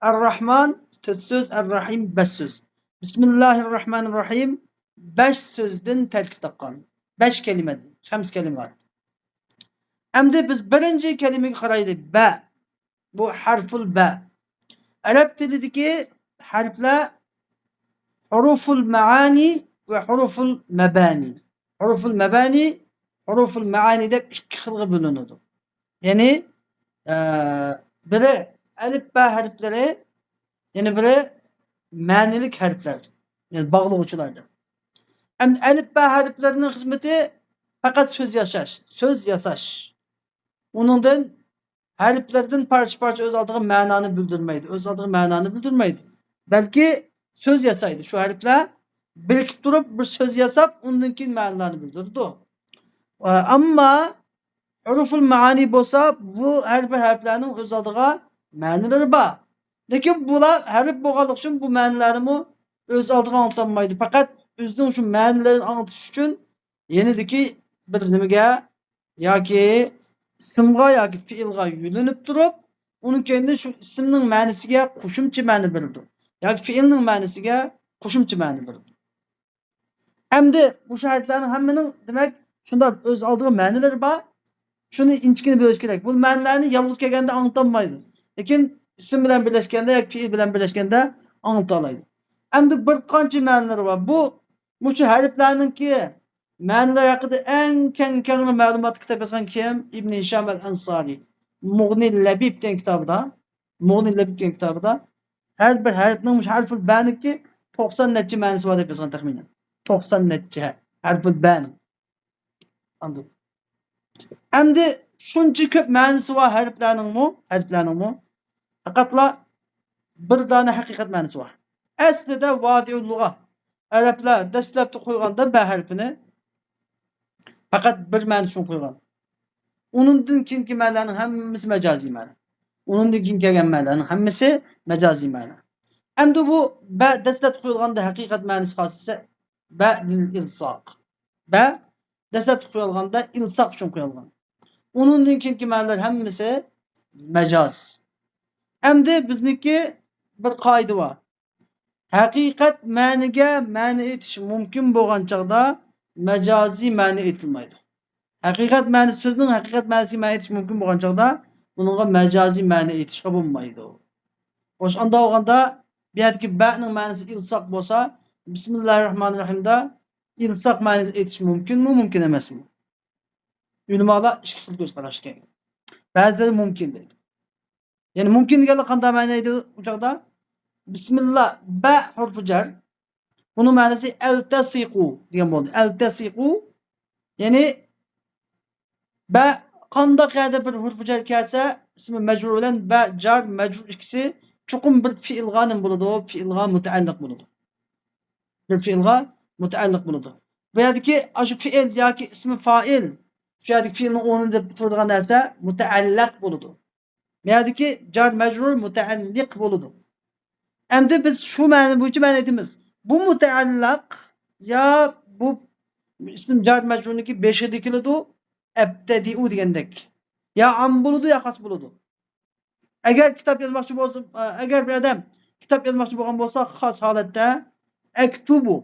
Ar-Rahman to'rt so'z, Ar-Rahim besh so'z. Bismillahirrahmanirrahim 5 so'zdan tarkib topgan. 5 kalimadan, 5 kalimat. Endi biz birinchi kalimaga qaraylik. Ba. Bu harful ba. Arab tilidagi harflar huruful maani ve huruful mabani. Huruful mabani, huruful maani deb ikki xilga bo'linadi. Ya'ni biri alif ba harflari, yani biri ma'nilik harflar, yani bog'lovchilardir. Endi alif ba harflarining xizmati faqat so'z yasash. Uningdan harflardan parcha o'z oldiga ma'noni bildirmaydi. Balki so'z yasaydi. Shu harflar birikib turib bir so'z yasab, undan keyin ma'nolarini bildirdi. Ammo huruful maani bo'lsa, bu har bir harflarning o'z oldiga ma'nolari bor. Lekin bular harf bo'lganligi uchun bu ma'nolarini o'z oldiga anlatolmaydi. Faqat o'zining shu ma'nolarini anlatish uchun yenidagi bir nimaga yoki ismga yoki fe'lga yo'linib turib, uning keyindan shu ismning ma'nosiga qo'shimcha ma'no berildi. Yoki fe'lning ma'nosiga qo'shimcha ma'no berildi. Endi bu harflarning hammaning demak shunda o'z oldiga ma'nolari bor. Shuni inchkina bilish kerak. Bu ma'nolarni yolg'iz kelganda anlatolmaydi. Lekin ism bilan birlashganda yoki fe'l bilan birlashganda anlata oladi. Endi bir qancha ma'nolari bor. Bu shu harflarningki ma'nolar haqida eng keng ma'lumot kitob yozgan kim? Ibn Hisham al-Ansari. Mughni Labib degan kitobida her bir harfning harful ba'niki 90 necha ma'nosi bor deb yozgan taxminan. 90 necha harful ba'ni. Anladın? Endi shuncha ko'p ma'nosi bor harflarning faqatla bir dona haqiqat ma'nosi bor. Aslida vodiul lug'a arablar dastlabda qo'yganda ba harfini faqat bir ma'no uchun qo'ygan. Uningdan keyingi ma'nolarning hammasi majoziy ma'no. Uningdan keyin kelgan ma'nolarning hammasi majoziy ma'no. Endi bu ba dastlab qo'yilganda haqiqat ma'nosi xosisa ba lil ilsoq. Ba dastlab qo'yilganda ilsoq uchun qo'yilgan. Uningdan keyingi ma'nolar hammasi majoz. Endi bizniki bir qoida bor. Haqiqat ma'niga ma'no etish mumkin bo'lgan chaqda majoziy ma'no etilmaydi. Haqiqat ma'nosi so'zning haqiqat ma'nosiga ma'no etish mumkin bo'lgan chaqda buningga majoziy ma'no etishga bo'lmaydi. O'shanda olganda bu yerdagi ba'ning ma'nosi ilsoq bo'lsa, Bismillahirrahmanirrahimda ilsoq ma'no etish mumkinmi, mumkin emasmi? Ulamolar ikki xil ko'z qarashga ega. Ba'zilari mumkin deydi. Ya'ni mumkin deganlar qanday ma'no edi u chaqda? Bismillah ba harfi jar. Bunun ma'nosi altasiqu degan bo'ldi. Altasiqu ya'ni ba qanday qayda bir harfi jar kelsa, ismi majrur bilan ba jar majrur ikisi chuqum bir fe'lga nim bo'ladi, fe'lga mutaalliq bo'ladi. Bir fe'lga mutaalliq bo'ladi. Bu yerdagi shu fe'l yoki ismi fa'il, shu yerdagi fe'lning o'rnida turadigan narsa mutaalliq bo'ladi. Bu yerdagi jar majrur mutaalliq bo'ladi. Endi biz shu ma'no bo'yicha ma'no aytamiz. Bu mutaalliq ya bu ism jar majrurniki 5'e dikiladi, ebtediu degandek. Ya am bo'ladi ya xos bo'ladi. Agar kitob yozmoqchi bo'lsa, agar bir odam kitob yozmoqchi bo'lgan bo'lsa, xos holatda aktubu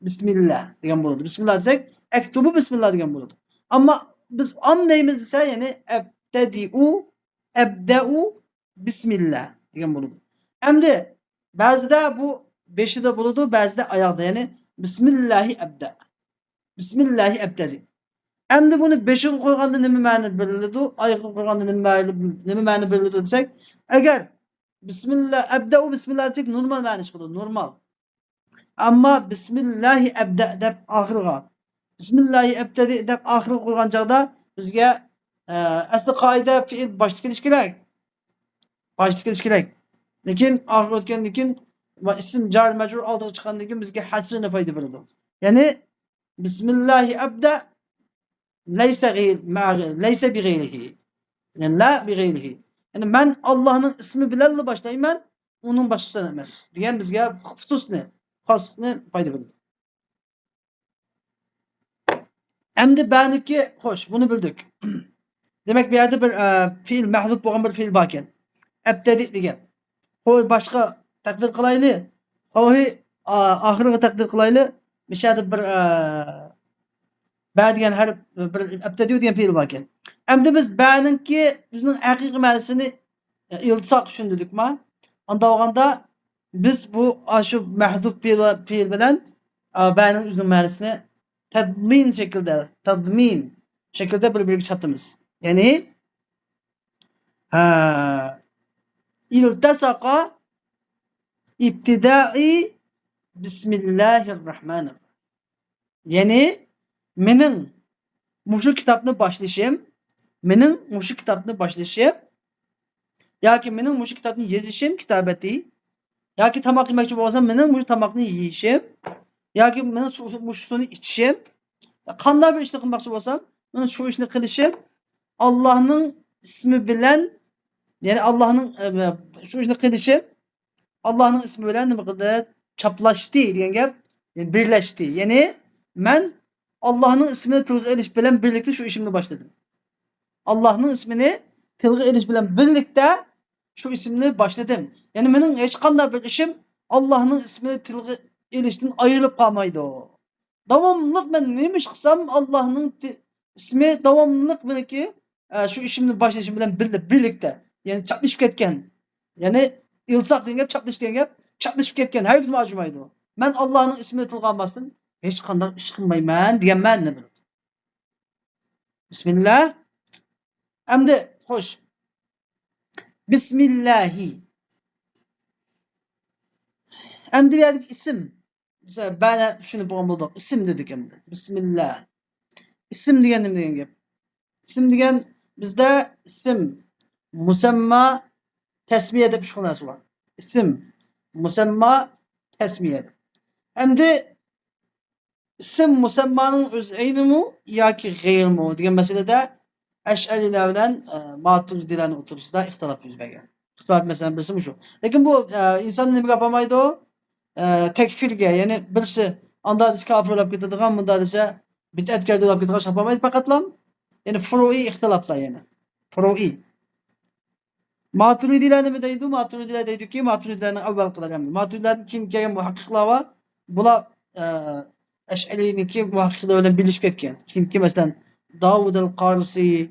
bismillah degan bo'ladi. Bismillah desak, aktubu bismillah degan bo'ladi. Ammo biz am deymiz desa, ya'ni abda'u bismillah degan bo'ladi. Endi ba'zida bu 5'ida bo'ladi, ba'zida oyoqda, ya'ni bismillahi abda. Bismillahi abtadi. Endi buni 5'e qo'yganda nima ma'no beriladi, oyoqqa qo'yganda nima ma'no beriladi desak, agar bismillah abda'u bismillah desak normal ma'no chiqadi, normal. Ammo bismillahi abda deb oxirga, bismillahi abtadi deb oxirga qo'ygan chaqda bizga asli qoida fe'l boshda kelishi kerak. Boshda kelishi kerak. Lekin oxir o'tgandan keyin va ism jar majrur oldiga chiqqandan keyin bizga hasrni foyda beradi. Ya'ni bismillahi abda laysa bi g'ayrihi. Yani la bi g'ayrihi. Yani men Allohning ismi bilan boshlayman, uning boshqasidan emas. Degan bizga xususni, xosni foyda beradi. Endi baniki xo'sh, buni bildik. Demak, bu yerda bir fe'l mahzuf bo'lgan bir fe'l bor ekan. Abtadi degan. Qo'y boshqa taqdir qilayli. Qo'y oxiriga taqdir qilayli. Mishada bir ba degan harf bir abtadi degan fe'l bor ekan. Endi biz baninki bizning haqiqiy ma'nosini iltisoq tushundirdik-mi? Unda olganda biz bu shu mahzuf fe'l bilan baning o'zining ma'nosini tadmin şekilde bir çatımız. Yani iltasaka ibtidai bismillahirrahmanirrahim. Yani mening mushu kitobni boshlashim, yoki mening mushu kitobni yozishim, kitabati, yoki tamoq yemoqchi bo'lsam, mening mushu tamoqni yeyishim, yoki mening mushusini ichishim, qanday bir ishni qilmoqchi bo'lsam, men shu ishni qilishim Allohning ismi bilan, ya'ni Allohning shu ishni qilishim Allohning ismi bilan nima qildi? Chaplashdi degan gap, yani birlashdi. Ya'ni men Allohning ismini tilga olish bilan birlikda shu ishimni boshladim. Allohning ismini tilga olish bilan birlikda shu ismni boshladim. Ya'ni mening hech qanday bir ishim Allohning ismini tilga olishdan ayrilib qolmaydi. Davomliq men nima ish qilsam Allohning ismi davomliq meniki shu ishimni boshlashim bilan birlikda, ya'ni chaplashib ketgan. Ya'ni iltisoq degan gap, chaplash degan gap, chaplashib ketgan. Hargiz majmaydi. Men Allohning ismini tilga olmasdan hech qanday ish qilmayman degan ma'noni biladi. Bismillah. Endi xo'sh. Bismillahi. Endi bu yerda ism. Mesela bana shuni bo'lgan bo'ldik. Ism dedik endi. Bismillah. Ism degan nima degan gap? Ism degan bizda ism, musamma, tasmiya deb shu narsa bor. Ism, musamma, tasmiya. Endi ism musammaning o'z aynimi yoki g'ayrimi degan masalada Ash'arilar bilan Maturidilarning o'tirisida ixtilof yuz bergan. Ixtilof masalan birisi shu. Lekin bu inson nima yapamaydi? Tekfirga, ya'ni birisi anda desa kafir bo'lib ketadigan, bunda desa bid'atga olib ketadigan shapamaydi faqatlam. Ya'ni furu'iy ixtiloflar yana. Furu'iy. Maturidilar nima deydi? Maturidilar deydiki, Maturidilarning avval qilagan. Maturidilarning keyin kelgan muhaqqiqlar va bular Ash'ariyniki muhaqqiqlar bilan bilishib ketgan. Kimki masalan Davud al-Qarisi,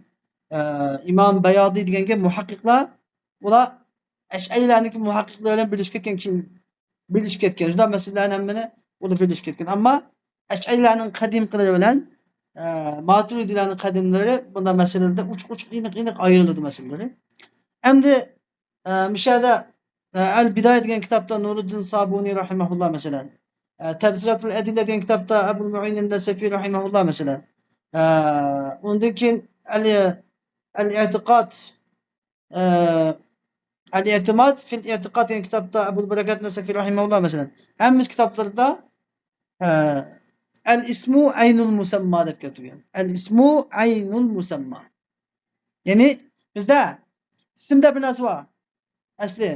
İmam Bayadi deganga muhaqqiqlar ular Ash'arilarniki muhaqqiqlar bilan bilishib ketgan, keyin bilishib ketgan. Shunday masalalarni hammani ular bilishib ketgan. Ammo Ash'arilarning qadimqilari bilan Maturidilarning qadimlari bunday masalalarda uch iniq ayriladi masalalari. Endi mishada Al-Bidaya degan kitobda Nuriddin Sabuni rahimahulloh masalan, Tafsiratul Adilla degan kitobda Abu Mu'in an-Nasafi rahimahulloh masalan, undan keyin Al-I'tiqad Al-I'timad fil I'tiqad degan kitobda Abu Barakat Nasafi rahimahulloh masalan, hamma kitoblarda al-ismu aynul musamma deb keltirgan. Al-ismu aynul musamma. Ya'ni bizda ismda bir narsa bor. Asli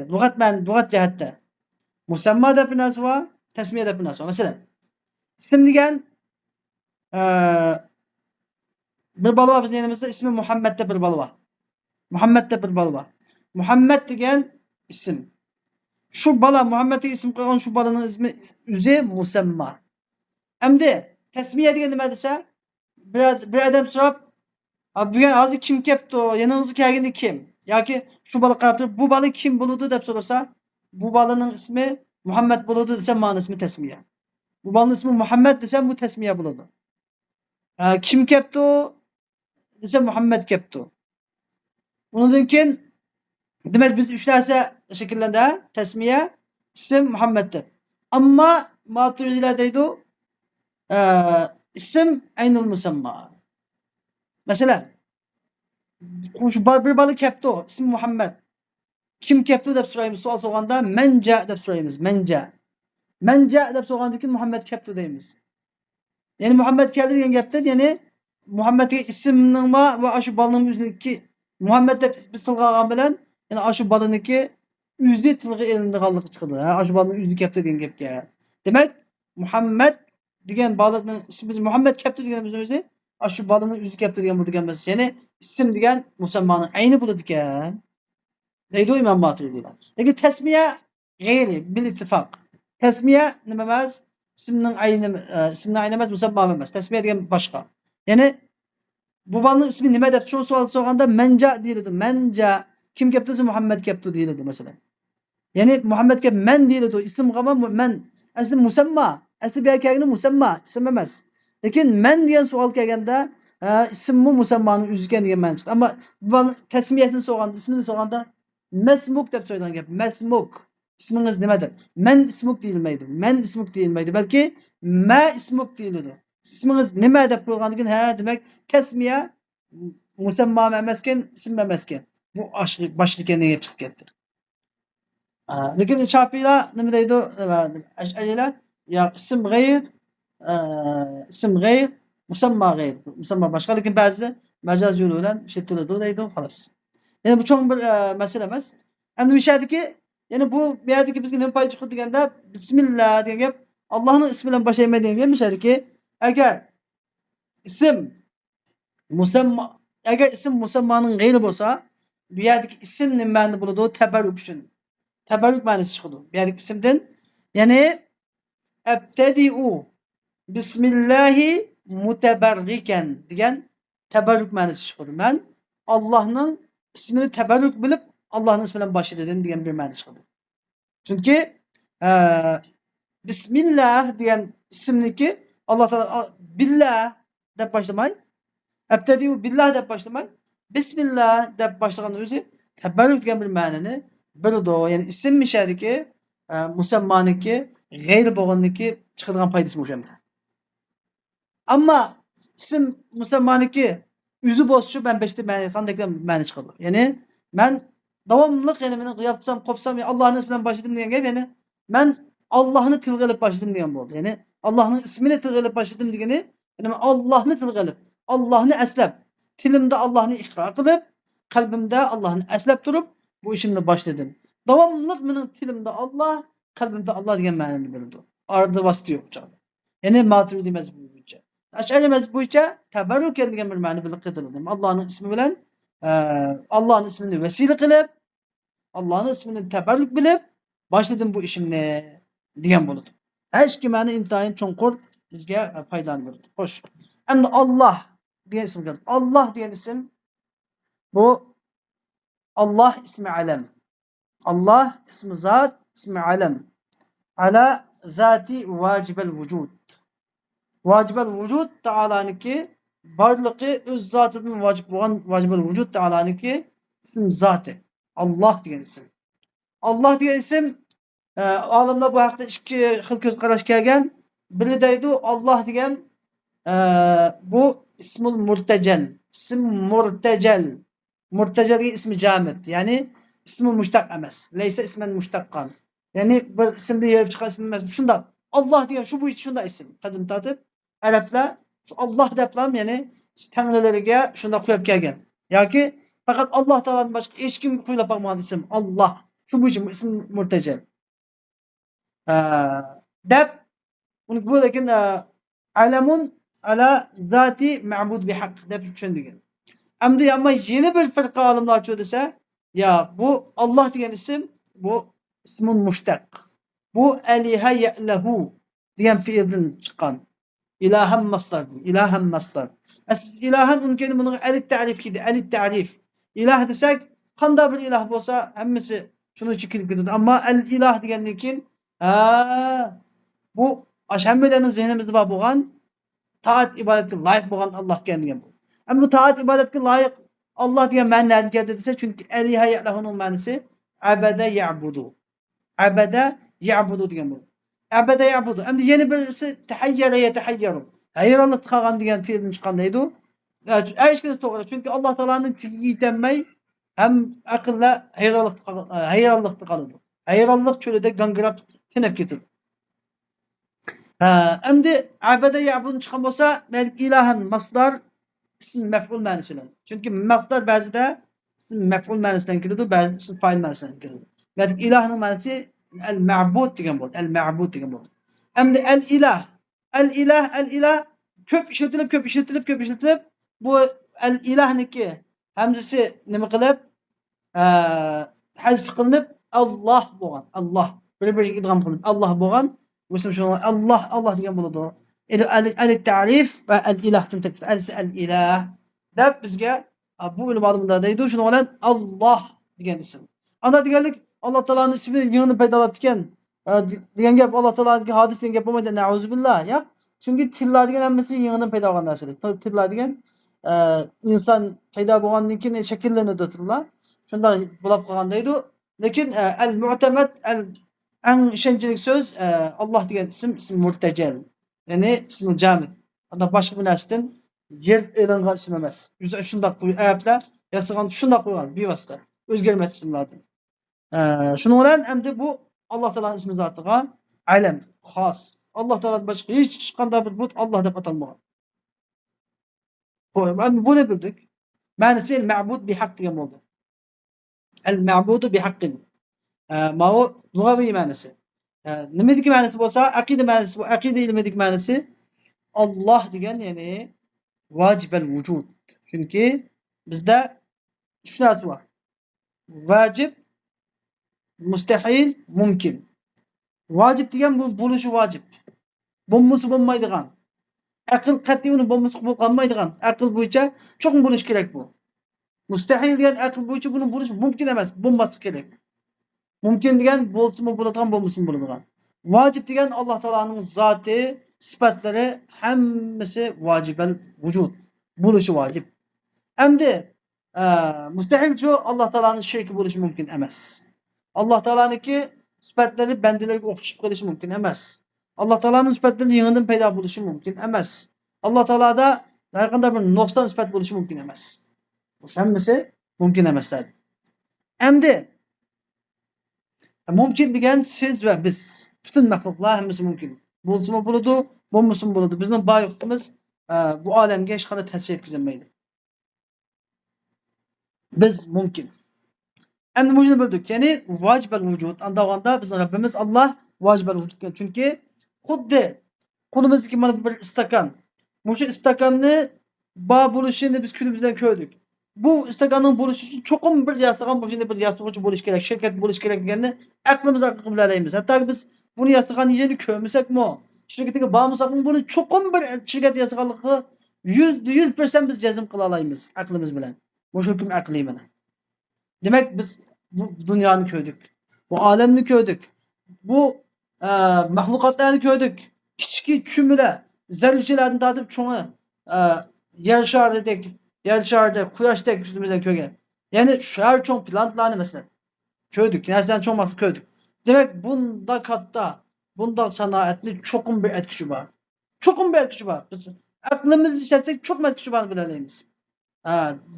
lug'at jihatda. Musamma deb bir narsa bor, tasmiya deb bir narsa bor. Masalan, ism degan bir bola bor bizning yanimizda, ismi Muhammad deb bir bola bor. Muhammad degan ism. Shu bola Muhammad degan ism qo'ygan shu bolaning ismi o'zi musamma. Endi tasmiya degan nima desa, bir odam so'rab, "Bugun hozir kim kelibdi? Yaningizga kelgani kim?" yoki shu bola qarab turib, "Bu bola kim bo'ladi?" deb so'rasa, bu bolaning ismi Muhammad bo'ladi desa, ma'no ismi tasmiya. Bu bolaning ismi Muhammad desa, bu tasmiya bo'ladi. Kim kelibdi desa, Muhammad kelibdi. Undan keyin demak biz uch narsa shakllanda, tasmiya, ism, Muhammad deb. Ammo Maturidilar deydi, ism aynul musamma. Masalan, Bir balı kepti o. İsmi Muhammed. Kim kepti deb so'raymiz. Savol so'raganda manja deb so'raymiz. Manja. Manja deb so'ragandan keyin Muhammed kepti deymiz. Yani Muhammed keldi degan gapda, ya'ni Muhammadga ismning va shu bolaning o'ziniki Muhammad deb biz tilga olgan bilan, ya'ni shu bolaniki o'zi tilga ilindiganligi chiqadi. Ha, shu bolaning o'zi kepti degan gapga. Demak, Muhammad degan bolaning ismi biz Muhammad kepti deganimiz o'zi shu bolaning o'zi kepti degan bu degan emas. Ya'ni ism degan musammoning ayni bo'ladi ekan. Deydi İmam Maturidiler. Lekin tasmiya g'ayri bil ittifoq. Tasmiya nima emas? Ismning ayni emas, musammo emas. Tasmiya degan boshqa. Ya'ni bu bolaning ismi nima deb shu savol so'raganda manja deyiladi. Manja kim kepti desa Muhammad kepti deyiladi masalan. Ya'ni Muhammadga man deyiladi. Ismga man asli musammo. Asli bu yerga musammo, ism emas. Lekin man degan savol kelganda ismmi musammoning o'zi ekan degan ma'no chiqadi. Ammo bu tasmiyasini so'raganda, ismini so'raganda Mesmuk deb so'yilgan gap. Mesmuk. İsminiz nima deb? Men ismuk deyilmaydi. Men ismuk deyilmaydi. Balki ma ismuk deyiladi. İsminiz nima deb qo'ygandan keyin ha demak tasmiya musammo emasken, ism emasken. Bu boshqa ekan deb chiqib ketdi. Lekin Shofiylar nima deydi? Ash'arilar ya ism g'ayr, musammo g'ayr. Musammo boshqa, lekin ba'zida majaz yo'li bilan ishlatiladi deydi, xolos. Yani bu çok bir mesele emas. Endi deyishadiki, yani bu yerdagi bizga nima foyda chiqadi deganda, bismillah degan gap Allohning ismi bilan boshlayman degan gap deyishadiki, agar ism musammo agar ism musammoning g'ayri bo'lsa, bu yerdagi ism nimani bo'ladi? Tabarruk uchun. Tabarruk ma'nosi chiqadi. Bu yerdagi ismdan, ya'ni abtadi'u bismillahi mutabarrikan degan tabarruk ma'nosi chiqadi. Men Allohning ismini tabarruk bilib Allohning ismi bilan boshladim degan bir ma'no chiqadi. Chunki bismillah degan ismniki Alloh taolo billah deb boshlamay, abtadiu billah deb boshlamay, bismillah deb boshlagan o'zi tabarruk degan bir ma'noni bildi. Ya'ni ism mishadiki musammoniki g'ayri bo'lganniki chiqadigan foydasi o'shanda. Ammo ism musammoniki o'zi bo'lsa ben beşte qanday ma'no chiqadi. Ya'ni men davomli yana meni yapsam, qopsam Allohning ismi bilan boshladim degan gap, ya'ni men Allohni tilga olib boshladim degan bo'ldi. Ya'ni Allohning ismini tilga olib boshladim degani, ya'ni men Allohni tilga olib, Allohni aslab, tilimda Allohni iqro qilib, qalbimda Allohni aslab turib, bu ishimni boshladim. Davomli mening tilimda Alloh, qalbimda Alloh degan ma'noni bildi. Orada vasita yo'q chiqadi. Ya'ni Maturidi mazhabi bo'yicha. Ash'ari mazhabi bo'yicha tabarruk degan bir ma'no bilib qitiladi. Allohning ismi bilan Allohning ismini vasila qilib, Allohning ismini tabarruk bilib boshladim bu ishimni degan bo'ladi. Hech kim ma'no intayin chunqur bizga foydani berdi. Xo'sh. Endi Alloh degan ism keldi. Alloh degan ism bu Allah ismi alam. Allah ismi zat, ismi alam. Ala zati vacibel vücud. Vacibel vücud Teala'nınki barlığı öz zatıdan vacip olan vacibel vücud Teala'nınki isim zatı. Allah degan isim. Allah degan isim olimlar bu haqda ikki xil ko'z qarash kelgan. Biri deydi Allah degan bu ismul murtajal. İsm murtajal. Murtajal degan ismi jamid. Ya'ni ismi mushtaq emas. Laysa ismen mushtaqqan. Ya'ni bir ismni yerib chiqqan ism emas. Shunda Allah degan shu bo'yicha shunda ism. Qadim tatib Araplar şu Allah deplam ya'ni tanrılariga shunda qo'yib kelgan. Yoki faqat Alloh taoladan boshqa hech kim qo'ylab boqmagan ism Allah. Shu bo'yicha ism murtajal. Deb uni bu lekin alamun ala zati ma'bud bihaq deb tushundigan. Endi amma yeni bir firqa olimlar aytdi desa, ya bu Allah degan ism bu ismun mushtaq. Bu aliha ya'lahu degan fiildan chiqqan. İlahen mastar. İlahen mastar. İlahen unkeni bunu elit tarif kidi. Elit tarif. İlah desek qanday bir ilah bo'lsa hammasi shuni chikilib ketadi. Ammo el ilah degandan keyin bu ashambilarning zehnimizda bor bo'lgan taat ibodatga loyiq bo'lgan Alloh degan bu. Ammo bu taat ibodatga loyiq Alloh degan ma'nodan keldi desa, chunki aliha ya'lahuning ma'nosi abada ya'budu. Abada ya'budu degan bu. Abada ya'budu. Endi yeni birisi tahayyara yatahayyaru. Hayronlik qilgan degan fe'ldan chiqqan deydi. Erişkiniz to'g'ri. Chunki Alloh taolaning tiliga yetolmay ham aqllar hayronlikda qoladi. Hayronlik cho'lida gangirab tinib ketadi. Endi abada ya'budun chiqqan bo'lsa, ilahan masdar ism maf'ul ma'nosida. Chunki masdar ba'zida ism maf'ul ma'nosidan keladi, ba'zida ism fa'il ma'nosidan keladi. Yani ilahning ma'nosi al-ma'bud degan bo'ladi. Al-ma'bud degan bo'ladi. Endi al-ilah ko'p ishlatilib bu al-ilahniki hamzasi nima qilib hazf qilinib Alloh bo'lgan. Alloh bir-biriga idg'om qilinib Alloh bo'lgan. O'sim shu Allah degan bo'ladi. Al-ta'rif va al-ilahdan taqdir. Al-ilah deb bizga bu ilm olimlar deydi. Shuning bilan Alloh degan ism. Ana deganlik Alloh taolaning ismi yengni paydolab ekan. Degan gap Alloh taolaning hadis degan gap bo'lmaydi. Nauzubillah. Yo'q. Chunki tillar degan hammasi yengdan paydo bo'lgan narsalar. Tillar degan inson paydo bo'lgandan keyin shakllanadi tillar. Shunday bo'lib qolgan deydi. Lekin al-mu'tamad eng ishonchli so'z Alloh degan ism murtajal. Ya'ni ismi jamid. Unda boshqa bir narsadan yer elingan ism emas. Shunday arablar yasagan shunday qo'ygan bevosita. O'zgarmas ismlardan. Shuning bilan endi bu Alloh taolaning ismi zotiga alam, xos. Alloh taoladan boshqa hech qanday bir but Alloh deb atalmagan. Endi buni bildik. Ma'nosi al-ma'bud bi haqq degan bo'ldi. Al-ma'budu bi haqqin. Ma bu lug'aviy ma'nosi. Nimadagi ma'nosi bo'lsa, aqida ma'nosi bu. Aqida ilmidagi ma'nosi Alloh degan, ya'ni vojibal vujud. Chunki bizda uch narsa bor. Vojib, mustahil, mumkin. Vojib degan bu bo'lishi vojib. Bo'lmasa bo'lmaydigan. Aql qat'iy uni bo'lmasa bo'lmaydigan. Aql bo'yicha cho'qim bo'lish kerak bu. Mustahil degan aql bo'yicha buni bo'lish mumkin emas, bo'lmasi kerak. Mumkin degan bo'lsa-mu bo'ladigan, bo'lmasa-mu bo'ladigan. Vojib degan Alloh taolaning zoti, sifatlari hammasi vojibal vujud. Bo'lishi vojib. Endi mustahil shu Alloh taolaning shirki bo'lishi mumkin emas. Alloh taolaniki sifatlari bandalarga o'xshab qolishi mumkin emas. Alloh taolaning sifatlari yangidan paydo bo'lishi mumkin emas. Alloh taolada har qanday bir nuqson sifat bo'lishi mumkin emas. Bu hammasi mumkin emaslar. Endi mumkin degan siz va biz, butun maxluqlar hammasi mumkin. Bo'lsa-mu bo'ladi, bo'lmasa-mu bo'ladi. Bizning boyligimiz bu olamga hech qanday ta'sir yetkazmaydi. Biz mumkin. Endi buni bildik. Ya'ni vojibal vujud. Andaganda bizning Rabbimiz Alloh vojibal vujud. Chunki xuddi qo'limizdagi mana bir istakan. Bu istakanni bor bo'lishini biz kunimizdan ko'rdik. Bu istakanning bo'lishi uchun cho'qim bir yasagan bo'lishini bir yasag'uvchi bo'lish kerak, shirkat bo'lish kerak deganni aqlimiz orqali bilalaymiz. Hatto biz buni yasagan yerini ko'rmasakmi, shirkatiga bormasakmi, buni cho'qim bir shirkat yasaganligi 100% biz jazm qila olamiz aqlimiz bilan. Bu hukm aqliy mana. Demak biz bu dunyoni ko'rdik. Bu olamni ko'rdik. Bu mahluqotlarni ko'rdik. Kichik tushumlar, zarrachalardan tortib cho'ngi yer sharidek, yer sharida quyoshdek yuzimizdan ko'rgan. Ya'ni shar cho'ng plantlarni masalan ko'rdik, narsalarni cho'ng maqsad ko'rdik. Demak, bunda katta, bunda sanoatni cho'qim bir etkishi bor. Cho'qim bir etkishi bor. Biz aqlimizni ishlatsak cho'qim etkishi borni bilalaymiz.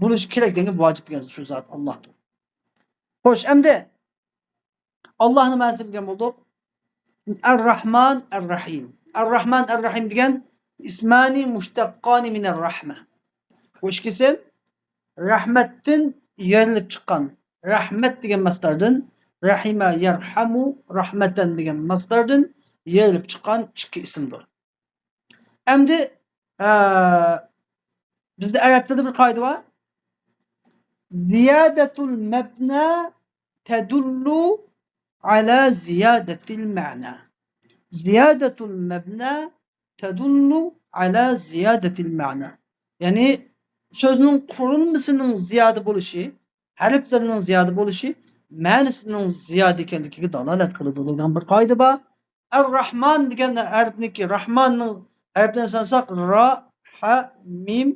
Bo'lishi kerak degan vojib degan shu zot Allohdir. Xo'sh, endi Allohning ma'nosi bilgan bo'ldik. Ar-Rahman, Ar-Rahim. Ar-Rahman, Ar-Rahim degan ismani mushtaqqani min ar-rahma. Bu ikisi rahmatdan yerilib chiqqan. Rahmat degan masdardan, rahima yarhamu rahmatan degan masdardan yerilib chiqqan ikki ismdir. Endi bizda arab tilida bir qoida bor. Ziyadatul mabna tadullu ala ziyadatil ma'na. Ziyadatul mabna tadullu ala ziyadatil ma'na. Yani sözünün qurilmasining ziyoda bo'lishi, harflarining ziyoda bo'lishi ma'nosining ziyoda ekanligiga dalolat qiladi degan bir qoida bor. Ar-Rahman degan harfniki Rahmanning harflarini sansak ra, ha, mim,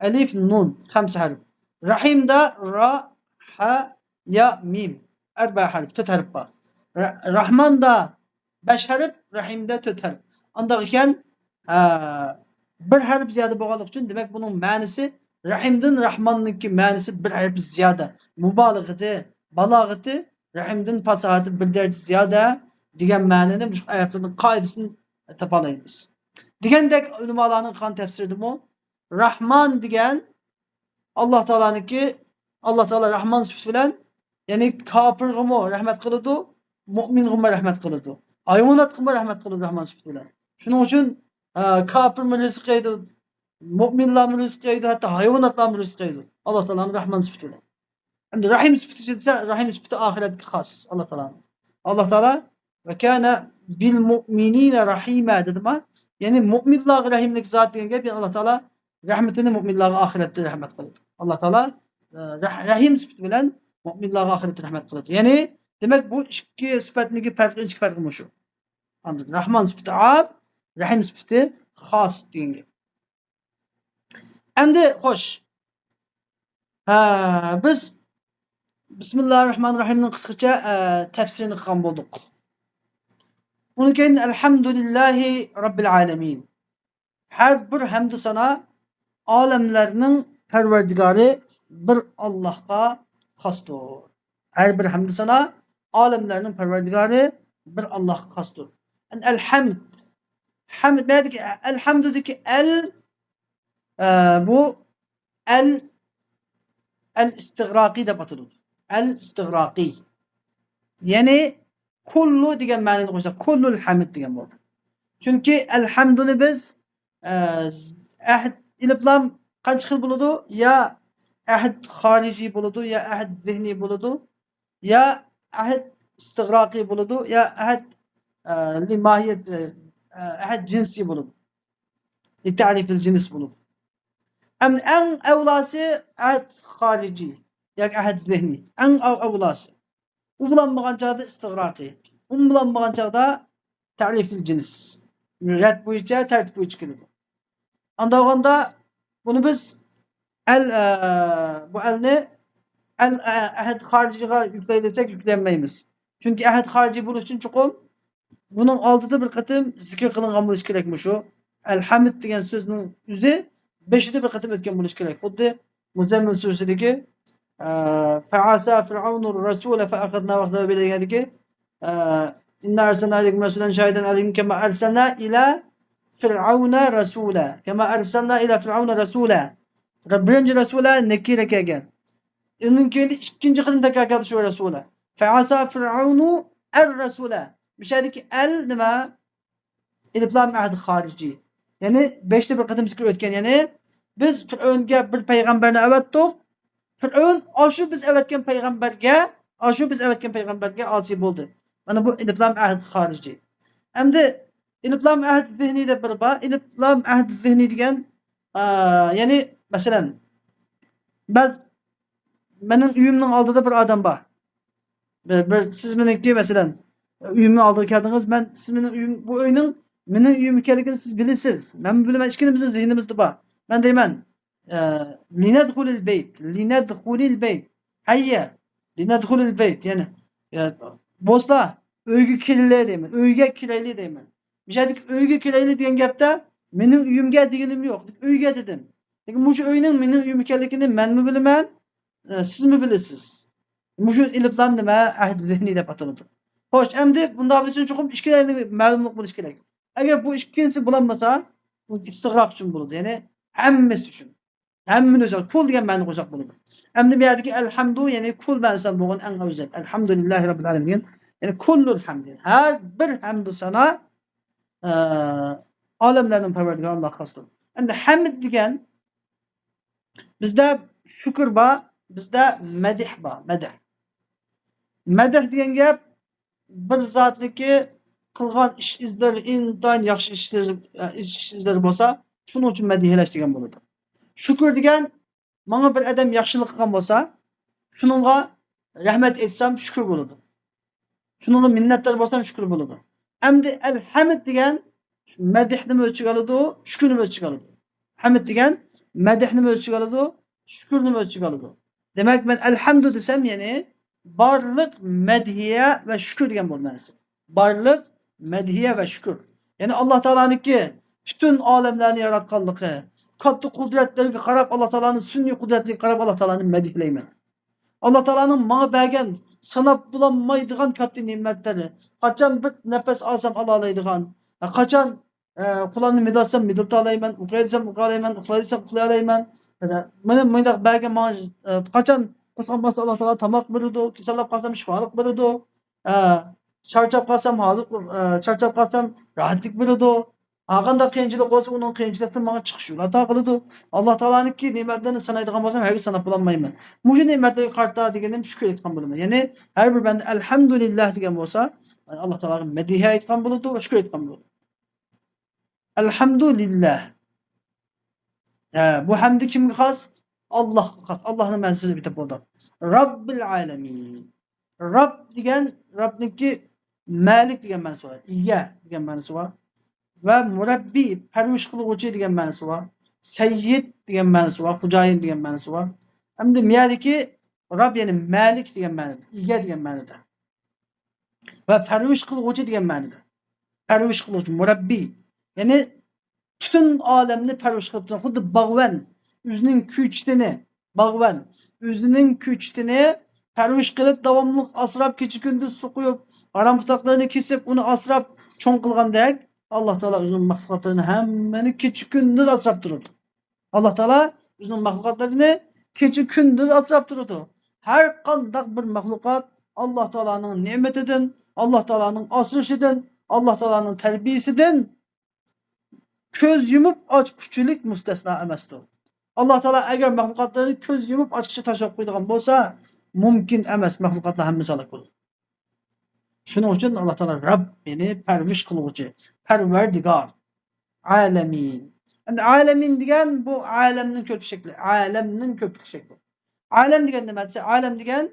alif, nun 5 harf. Rahimda ra, ha, ya, mim 4 harf, 4 harf bor. Rahmanda 5 harf, Rahimda 4 harf. Unda ekan bir harf ziyoda bo'lganligi uchun demak buning ma'nosi Rahimdan Rahmanniki ma'nosi bir harf ziyoda. Mubolag'ati, balog'ati Rahimdan fasahati bir darajə ziyoda degan ma'noni bu oyatlarning qoidasini topalaymiz. Degandek ulamolarning qan tafsiridimi? Rahman degan Allah Teala'nınki Allah Teala Rahman sıfatı bilen yani kafirgimi rahmet kılıdı, mü'mingimi rahmet kılıdı. Hayvanatgimi rahmet kılıdı Rahman sıfatı bilen. Şunun için kafir mi rızık yedi, mü'minler mi rızık yedi, hatta hayvanatlar mı rızık yedi. Allah Teala'nın Rahman sıfatı bilen. Şimdi Rahim sıfatı ise Rahim sıfatı ahiretki has Allah Teala'nın. Allah Teala ve kâne bil mu'minine rahîmâ dedi mi? Yani mü'minler rahimlik zat diyen gibi Allah Teala rahmetini mü'minlere ahirette rahmet kıldı. Allah Teala rahim sıfatı bilen mü'minlere ahirette rahmet kıldı. Yani demek bu iki sıfatındaki farkı şu. Anladın? Rahman sıfatı am, rahim sıfatı has diyen gibi. Endi hoş. Biz Bismillahirrahmanirrahim'nin kısaca tefsirini kılgan bulduk. Bunu keyin elhamdülillahi rabbil alemin. Her bir hamdü sana alemlerinin perverdigarı bir Allah'a hastır. Her bir hamdü sana alemlerinin perverdigarı bir Allah'a hastır. Elhamd. Hamd ne dedik? Elhamdüdeki bu el istigraki de batırılır. El istigraki. Yani kullu degan ma'noda qo'shsak, kullul hamd degan bo'ldi. Chunki elhamduni biz ahd iliblam qancha xil bo'ladi? Ya ahd xorijiy bo'ladi, ya ahd zihniy bo'ladi, ya ahd istig'roqiy bo'ladi, ya ahd li mohiyat ahd jinsiy bo'ladi. Li ta'rifil jins bo'ladi. En evlası ahd xorijiy, yoki ahd zihniy. En evlası. Ulanmagan çağda istig'roqiy. Ulanmagan çağda ta'rifil cins. Ret bo'yicha, tartib bo'yicha keladi. Andaganda bunu biz bu elni ahd xorijiga yuklay desek yuklanmaymiz. Chunki ahd xorijiy bo'lish uchun chuqur bunun oldida bir qatim zikr qilingan bo'lishi kerakmi shu? Elhamd degan so'zning o'zi 5da bir qatim o'tgan bo'lishi kerak. Xuddi Muzammil surasidagi فعسى فرعون الرسول فأخذنا وأخذنا باليدك إنا أرسلنا إليكم رسولا شاهدا عليهم كما أرسلنا إلى فرعون رسولا كما أرسلنا إلى فرعون رسولا birinci Resul'a nekire kelgan. Onun kendi ikinci kılım tekrar geldi şu Resul'a. Fe'asa fir'aunu er-Resul'a. Bir şeydeki el nima? İliplam ahd harici. Yani 5'te bir kıtım zikir ötken yani biz Fir'aunga bir peygamberni avatdik. Fir'aun aşu biz evetken peygamberge asi bo'ldi. Mana bu iliplam ahd xorijiy. Endi iliplam ahd zihniy deb bir bor. Iliplam ahd zihniy degan ya'ni masalan biz mening uyimning oldida bir odam bor. Bir siz meniki masalan uyimni oldiga keldingiz, men siz mening uyim bu uyning mening uyim ekanligini siz bilasiz. Men bilaman ikkinimizning zihnimizda bor. Men deyman linadkhulul beyt. Hayya. Linadkhulul beyt. Yani bosla uyga kirayli deyman. Uyga kirayli deyman. Mishadik uyga kirayli degan gapda mening uyimga deganim yo'q. Uyga dedim. Lekin bu uyning mening uyim ekanligini men mi bilaman? Siz mi bilasiz? Mushu iliblam nima ahd zihniy deb ataladi. Xo'sh, endi bunda uchun chuqur ikkilarning ma'lumlik bo'lish kerak. Agar bu ikkinchisi bo'lmasa, bu istig'roq uchun bo'ladi. Ya'ni hammasi uchun. Hammini o'zak kul degan ma'no qo'shaq bo'ladi. Endi bu yerdagi alhamdu ya'ni kul ma'nosi bo'lgan eng afzal. Alhamdulillahi robbil alamin. Ya'ni kullul hamd. Har bir hamd sana olamlarning parvardigori Alloh xosdir. Endi hamd degan bizda shukr bor, bizda madh bor, madh. Madh degan gap bir zotniki qilgan ish izlari intayin yaxshi ishlar bo'lsa, shuning uchun madhilash degan bo'ladi. Shukr degan menga bir odam yaxshilik qilgan bo'lsa, shuningga rahmat aytsam shukr bo'ladi. Shuningga minnatdor bo'lsam shukr bo'ladi. Endi alhamd degan madhni o'lchiga oladi, shukrni o'lchiga oladi. Hamd degan madhni o'lchiga oladi, shukrni o'lchiga oladi. Demak men alhamdu desam, ya'ni barliq madhiya va shukr degan bo'ladi. Barliq madhiya va shukr. Yani Allah Teala'nınki bütün alemlerini yaratkanlığı, katta kudretlerine karab Allah Teala'nın sünni kudretine karab Allah Teala'nın medihleymen. Allah Teala'nın bana bergen sanap bulanmaydıgan katta nimetleri. Kaçan bir nefes alsam alalaydıgan. Kaçan kulağını midatsam midalta alayman. Uklaydıysam ukalayman. Uklaydıysam uklayalayman. Benim mıydak bergen bana kaçan kıskanmasa Allah Teala tamak bırıdı. Kisallap kalsam şifalık bırıdı. Çarçap kalsam çarçap kalsam rahatlık bırıdı. Ağanda kıyıncılık olsa onun kıyıncılıktan bana çıkışıyor. Hata kılıdı. Allah Teala'nın ki nimetlerini sanaydıgan olsam her gün sanap bulanmayman. Mucu nimetleri kartta degenim şükür etkan bulunan. Yani her bir bende elhamdülillah degen olsa Allah Teala'nın medihe etkan buludu ve şükür etkan buludu. Elhamdülillah. Bu hamdi kimge has? Allah has. Allah'ın ben sözü bitip oldu. Rabbil alemin. Rab degen Rabbinki Malik degen ma'nosi var. İyya degen ma'nosi var. Ve murabbi perviş kılıgıcı degen ma'nosi var. Seyyid degen ma'nosi var. Hucayin degen ma'nosi var. Hem de miyadaki Rab yani Malik degen ma'noda. İyya degen ma'noda. Ve perviş kılıgıcı degen ma'noda. Perviş kılıgıcı murabbi. Yani bütün alemni perviş kılıp turan. Xuddi bağvan özünün küçtini bağvan özünün küçtini perviş kılıp davamlılık asrap keçi gündüz su koyup aram tutaklarını kesip onu asrap çoğun kılgandek Allah Teala özünün mahlukatlarını hemmeni keçi gündüz asrap dururdu. Allah Teala özünün mahlukatlarını keçi gündüz asrap dururdu. Her kandak bir mahlukat Allah Teala'nın nimetinden, Allah Teala'nın asrışıdan, Allah Teala'nın terbiyesinden köz yumup açkıçılık müstesna emasdır. Allah Teala eğer mahlukatlarını köz yumup açkıçı taşıp koyduğun bolsa mümkün emas mahlukatlar hemmesi alak olur. Şunun için Allah Teala Rabbini perviş kılıcı, perverdigar, alemin. Yani alemin degen bu alemnin köpük şekli. Alemnin köpük şekli. Alem degen ne demekse? Alem degen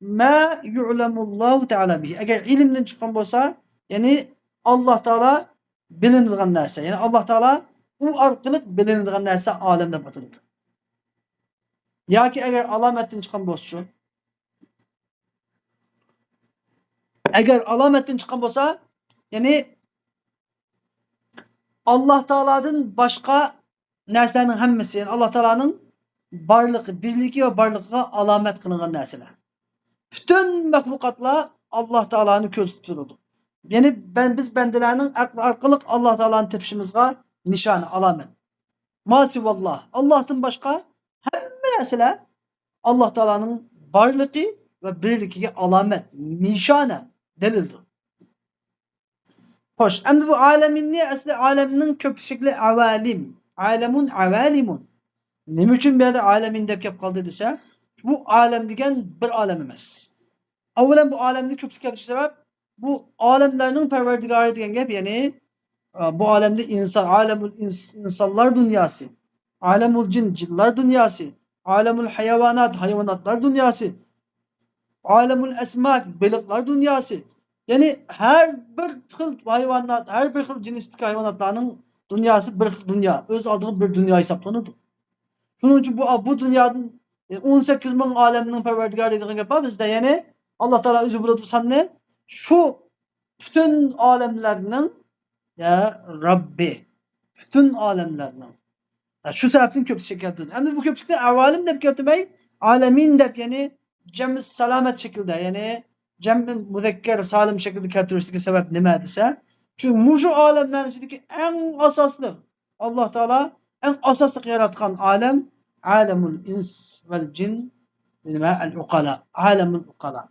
ma yu'lemullahu Teala bihi. Eğer ilimden çıkan bolsa yani Allah Teala bilindiğin narsa. Yani Allah Teala u arkalık bilindiğin narsa alemde batılıdır. Ya ki eğer alametten çıkan bolsa eğer alametten çıkan bolsa yani Allah Teala'nın başka narsalarının hemmesi yani Allah Teala'nın barlığı, birliği ve barlığına alamet kılınan narsalar. Bütün mahlukatla Allah Teala'nı köz tuturdu. Yani biz bendelerinin arkalık Allah Teala'nın tepşimizga nişanı, alamet. Masivallah. Allah'tan başka her mesele Allah Teala'nın barlığı ve birliği alamet, nişane, delildir. Hoş. Hem de bu alemin ne? Aslında aleminin köpük şekli avalim. Alemun avalimun. Ne için bir yerde alemin dep kaldı dese bu alem degen bir alem emas. Avvelen bu alemde köpük yapışı sebep bu alemlerinin perverdigarı degen gap yani bu alemde insan, alemul insanlar dünyası, alemul cin, cinler dünyası, alemul hayvanat, hayvanatlar dünyası, alemul esmak, balıklar dünyası. Yani her bir xil hayvanat, her bir xil cinslik hayvanatlarının dünyası bir xil dünya. Öz aldığı bir dünya hesaplanırdı. Şunun için bu dünyanın 18 bin aleminin perverdigarı dediğin gap bizde yani Allah Teala özü burada tutsan ne? Şu bütün alemlerinin ya Rabbi. Bütün alemlerinin. Ya şu sebepten köpük şekilde. Hem de bu köpükler avalim de kötümey, alemin de yani cem selamet şekilde yani cem müzekker salim şekilde kötürüsteki sebep ne dese. Çünkü mucu alemlerin içindeki en asaslı Allah Teala en asaslı yaratkan alem alemul ins vel cin el ukala. Alemul ukala.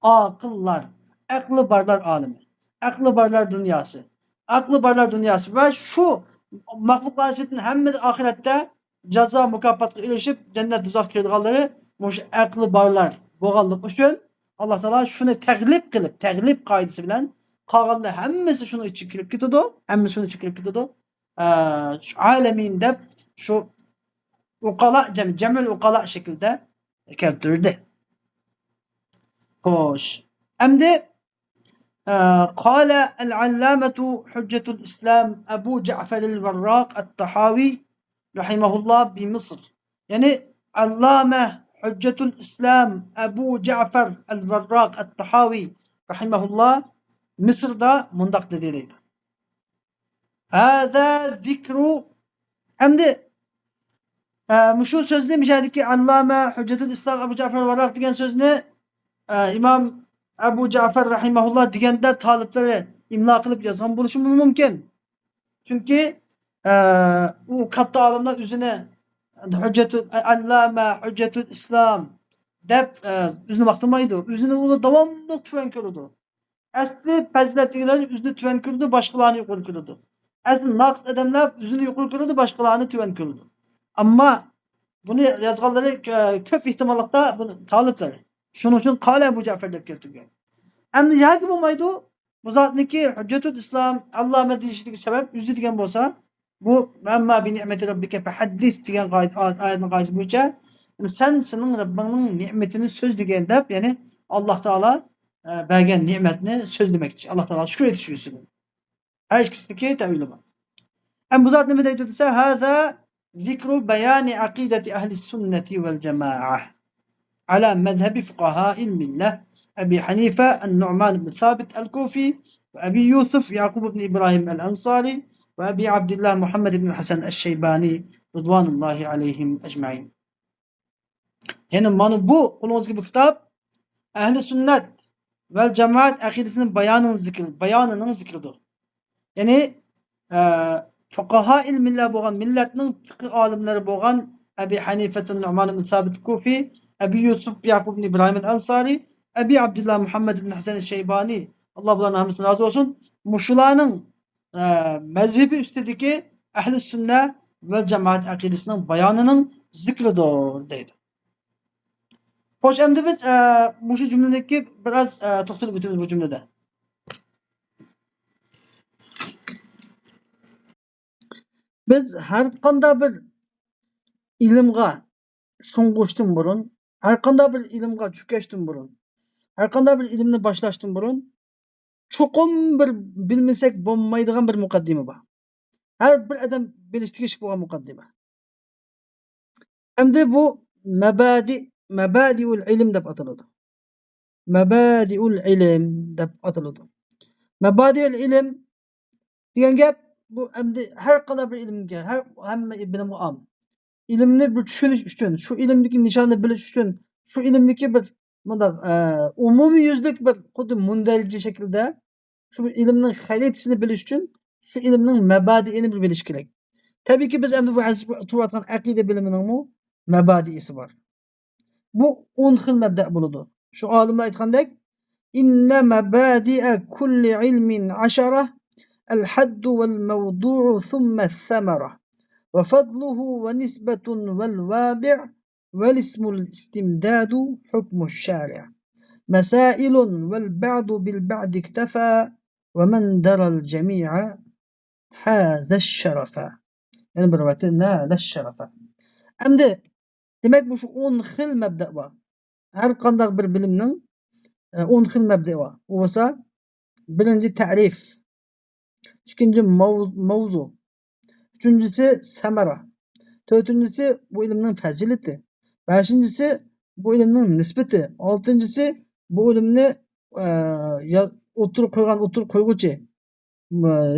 Akıllar. Aklı barlar alemi. Aklı barlar dünyası. Aklı barlar dünyası. Ve şu mahluklar için hem de ahirette ceza mükafatı erişip cennet uzak kirdiğalları muş aklı barlar boğallık üçün Allah Teala şunu teglip kaidesi bilen kağallı hemmesi şunu içi kirip gidiyordu. Hemmesi şunu içi kirip gidiyordu. Şu aleminde şu ukala cemil ukala şekilde keltirdi. Hoş. Hem de قال العلامة حجة الإسلام أبو جعفر الوراق الطحاوي رحمه الله بمصر يعني علامة حجة الإسلام أبو جعفر الوراق الطحاوي رحمه الله مصر دا مندق dediğiydi. هذا ذكر hem de Şu sözde müşahedeki Allame Hüccetül İslam Ebu Cafer Varrak degan so'zni İmam Ebu Cafer rahimahullah deganda talipleri imlo qilib yozgan bo'lishi mumkin. Chunki u katta olimlar o'zini Hüccetül Allame Hüccetül İslam deb o'zini maqtamaydi. O'zini u davomli tuvan ko'radi. Asli fazilatlilar o'zini tuvan ko'radi, boshqalarni yuqori ko'radi. Asli naqs odamlar o'zini yuqori ko'radi, boshqalarni tuvan ko'radi. Ammo buni yozganlari ko'p ehtimolda buni toliblari. Shuning uchun qala Abu Ja'far deb keltirgan. Endi yoki bo'lmaydi, bu zotniki Hujjatul Islom Alloma deyishligi sabab o'zi degan bo'lsa, bu amma bi ni'mati robbika fahaddis degan oyatning qoidasi bo'yicha sen sening Robbingning ne'matini so'zlagan deb, ya'ni Alloh taolo bergan ne'matni so'zlamoqchi. Alloh taolo shukr etish uchun. Har ikkisiniki tavili bor. Hem bu zot nima deydi desa, hada zikru bayani aqidati ahli sunnati vel cemaah. على مذهب فقهاء الملة أبي حنيفة النعمان بن ثابت الكوفي وأبي يوسف يعقوب بن إبراهيم الأنصاري وأبي عبد الله محمد بن الحسن الشيباني رضوان الله عليهم أجمعين. Yani bu kulunuz gibi kitap Ehl-i Sünnet ve Cemaat akidesinin bayanının zikridir. Yani fuqaha ilmillah bo'lgan millatning fiqh olimlari bo'lgan Abi Hanife Nu'man ibn Sabit Kufi, Abi Yusuf Yaqub ibn İbrahim el-Ansari, Abi Abdullah Muhammed ibn Hasan el-Şeybani, Allah bunların hamısından razı olsun. Muşulanın mezhebi üstündeki Ehl-i Sünnet ve Cemaat akidesinin bayanının zikridir deydi. Hoş, endi biz bu cümledeki biraz to'xtalib o'tamiz bu cümlede. Biz har qanday bir ilmga sho'ng'ishdan burun, har qanday bir ilmga cho'kashdan burun, har qanday bir ilmni boshlashdan burun cho'qim bir bilmasak bo'lmaydigan bir muqaddima bor. Har bir odam bilish tegish bo'lgan muqaddima. Endi bu mabadiul ilm deb ataladi. Mabadiul ilm deb ataladi. Mabadiul ilm degan gap bu endi har qanday bir ilmga, hamma bilimga am. İlimni bir tushunish uchun, shu ilmdagi nishonni bilish uchun, shu ilmdagi bir bunday umumiy yuzlik bir xuddi mundalji shaklda shu ilmning xaritasini bilish uchun shu ilmning mabadiini bir bilish kerak. Tabiiyki biz endi bu turayotgan aqida bilimining mabadiisi bor. Bu 10 xil mabda bo'ladi. Shu olimlar aytgandek, inna mabadi'a kulli ilmin 10 الحد والموضوع ثم الثمرة وفضله ونسبة والواضع والاسم الاستمداد حكم الشارع مسائل والبعض بالبعض اكتفى ومن درى الجميع حاز الشرف. Yani bir vakti nâle şerefe. Endi demek bu şu 10 xil mabda var. Her qanday bir bilimning 10 xil mabda var. O bo'lsa, birinci ta'rif, ikinci mavzu, üçüncüsü samara, dördüncüsü bu ilmning fazilati, beşincisi bu ilmning nisbati, altıncısı bu ilmni o'tirib qo'yg'uchi,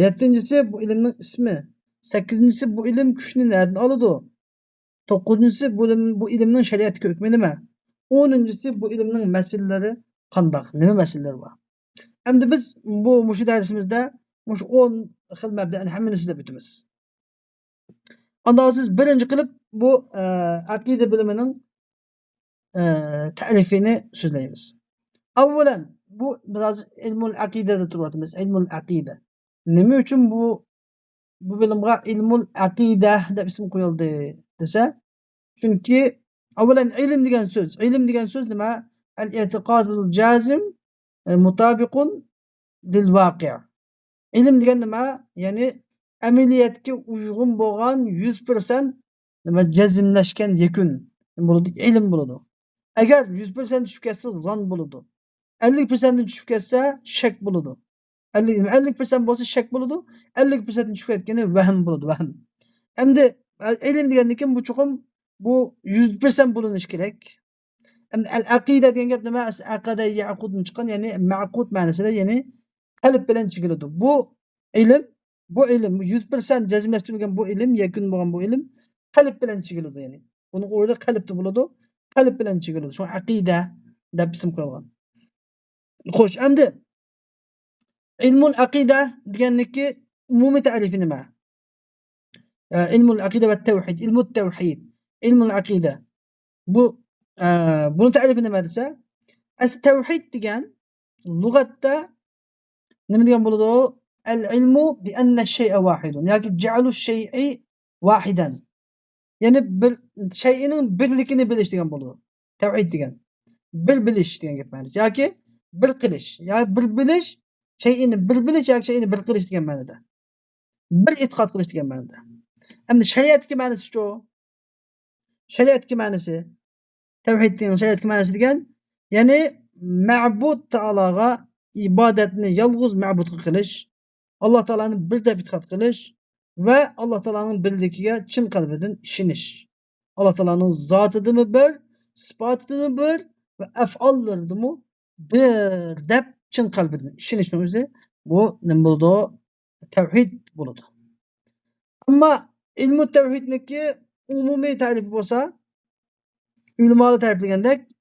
yettincisi bu ilmning ismi, sakkizincisi bu ilm kuchni nereden oladi, to'qqizinchisi bu ilmning shariatga hukmi nima, o'ninchisi bu ilmning masalalari qandoq, nima masalalar bor. Endi biz bu mushu darsimizda mush 10 xil mabdani hammasini so'zlab o'tamiz. Ondan siz birinchi qilib bu aqida bilimining ta'rifini so'zlaymiz. Avvalan bu biraz ilmul aqidada turyapmiz. Ilmul aqida. Nima uchun bu bilimga ilmul aqida deb ism qo'yildi desa, chunki avvalan ilm degan so'z nima? Al-i'tiqadul jazim mutabiqun lil vaqi'. İlim degan nima? Ya'ni amaliyotga uyg'un bo'lgan 100% nima jazmlashgan yakun bo'ladi, ilm bo'ladi. Agar 100% tushib ketsa zon bo'ladi. 50% tushib ketsa shak bo'ladi. 50% bo'lsa shak bo'ladi, 50% tushib ketganda vahm bo'ladi, vahm. Endi ilm degandan bu chuqum bu 100% bo'linishi kerak. Endi al-aqida degan gap nima? Aqada yaquddan chiqqan, ya'ni ma'qud ma'nosida, ya'ni qalb bilan chigiladi. Bu ilm 100% jazmlashtirilgan bu ilm, yakun bo'lgan bu ilm Kalp bilen çigildi yani. Bunun oýly kalpde boladı. Kalp bilen çigildi. Şu akide dep isim koýulgan. Hoş, endi ilmul akide digendiki umumy taryfy nima? Ilmul akide ve tevhid, ilmut tevhid, ilmul akide. Bu bunun taryfy nima dese? Es-tevhid digen lugatda nima digen bolady o? El-ilmu bi enne şey'e vahidun. Yani ce'alu şey'i vahidan. Yani bir şeyinin birlikini biliş digen bolady. Tevhid digen. Bir biliş digen gep ma'nysy. Ýa-ki bir kılıç. Ya bir biliş şeyini bir biliş ýa-ki şeyini bir kılıç digen ma'nada. Bir itikat kılıç digen ma'nada. Endi şeriatki ma'nysy şu. Şeriatki ma'nysy tevhid digen şeriatki ma'nysy digen yani ma'bud Taalaga ibadetini yalğız ma'budga kılıç. Allah Taala'ny bir dep itikat kılıç ve Allah Taala'nın birligiге çyn kalbiden işiniş. Allah Taala'nın zatydymy bir, sypatydymy bir ve ef'allarydymy bir dep çyn kalbiden işinişniň özü bu nima bolady? Tevhid bolady. Amma ilmu tevhidniki umumy taryfy bolsa, ulamalar taryflegendek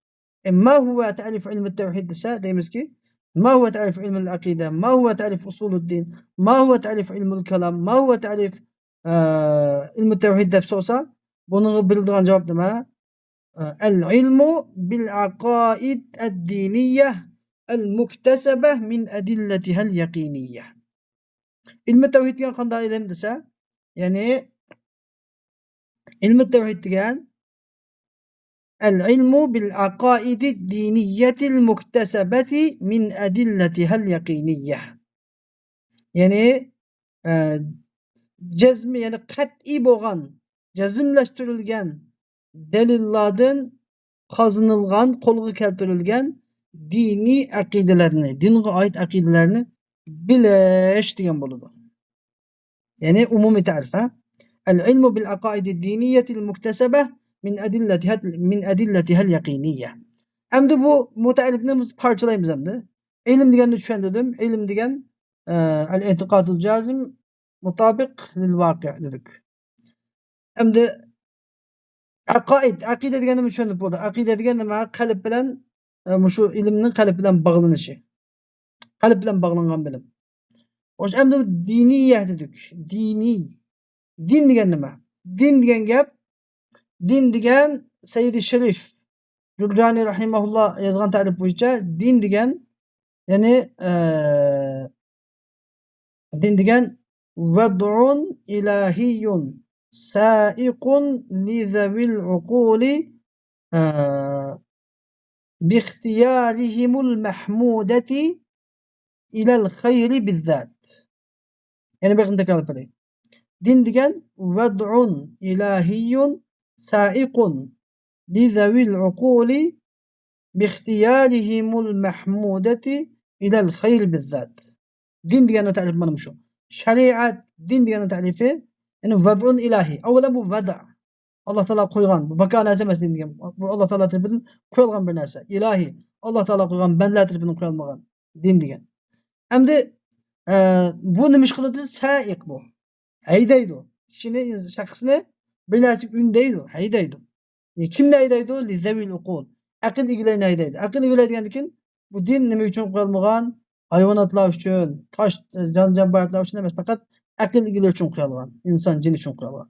ما هو تعريف علم التوحيد dese deyimiz ki ما هو تعريف علم العقيدة ما هو تعريف أصول الدين ما هو تعريف علم الكلام ما هو تعريف علم التوحيد dep sorsa bunu bildiren cevap nima? El-ilmu bil-aqaid ed-diniyye el-muktesebe min edilletihel yakiniyye. İlmi tevhid digen qanday ilim dese, yani ilmi tevhid digen el-ilmu bil-aqaid ed-diniyyetil muktesebeti min edilletihel yakiniyye. Yani cezmi yani kat'i bolgan, jazmleştirilgen delillardan kazanılgan, kolga keltirilgen dini akidelerini, dinge ait akidelerini bileş digen bolady. Yani umumi tarif ha. El-ilmu bil aqaidi diniyetil muktesebe min edilletihel yakiniyye. Emdi bu mutarifni parçalaymiz emdi. İlim digenni düşendirdim. İlim digen el-i'tikadul cazim mutabık lil vaki' dedik. Emdi akide digenni düşendirip boldy. Akide digen nima? Kalp bilen şu ilimnin kalp bilen baglanışı. Kalp bilen baglangan bilim. Hoş emdi diniyye dedik. Dini. Din digen nima? Din digen gap, din digen Seyyid-i Şerif Jurjani rahimahullah yazgan tarif boyunca din digen yani din digen ved'un ilahiyyun saiqun li zevil uquli bi ihtiyarihimul mahmudeti ilel hayri bizzat. Yani bakın tekrar yapayım. Din digen ved'un ilahiyyun saiqun li zevil uquli bi ihtiyarihimul mahmudeti ilel hayri bizzat. Din digen tarif manım şu. Şeriat din digen tarifi yani ved'un ilahi. Awla bu veda. Allah Teala koygan. Bu bakana emas din digen. Bu Allah Teala tarafından koyulgan bir narsa. İlahi. Allah Teala koygan, benler tarafından koyulmagan din digen. Emdi bu nima iş qiladi? Saiq bu. Haydaydi. Kişini, şahsını bir narsa ündeydi. Haydaydi. Kimni haydaydi? Li zevil uqul. Aql egilerini haydaydi. Aql egileri degandikin bu din nima uchun qo'yilmagan? Hayvonotlar uchun, tosh jonjonbardlar uchun emas, faqat aql egileri uchun qo'yilgan. Inson jini uchun qo'yilgan.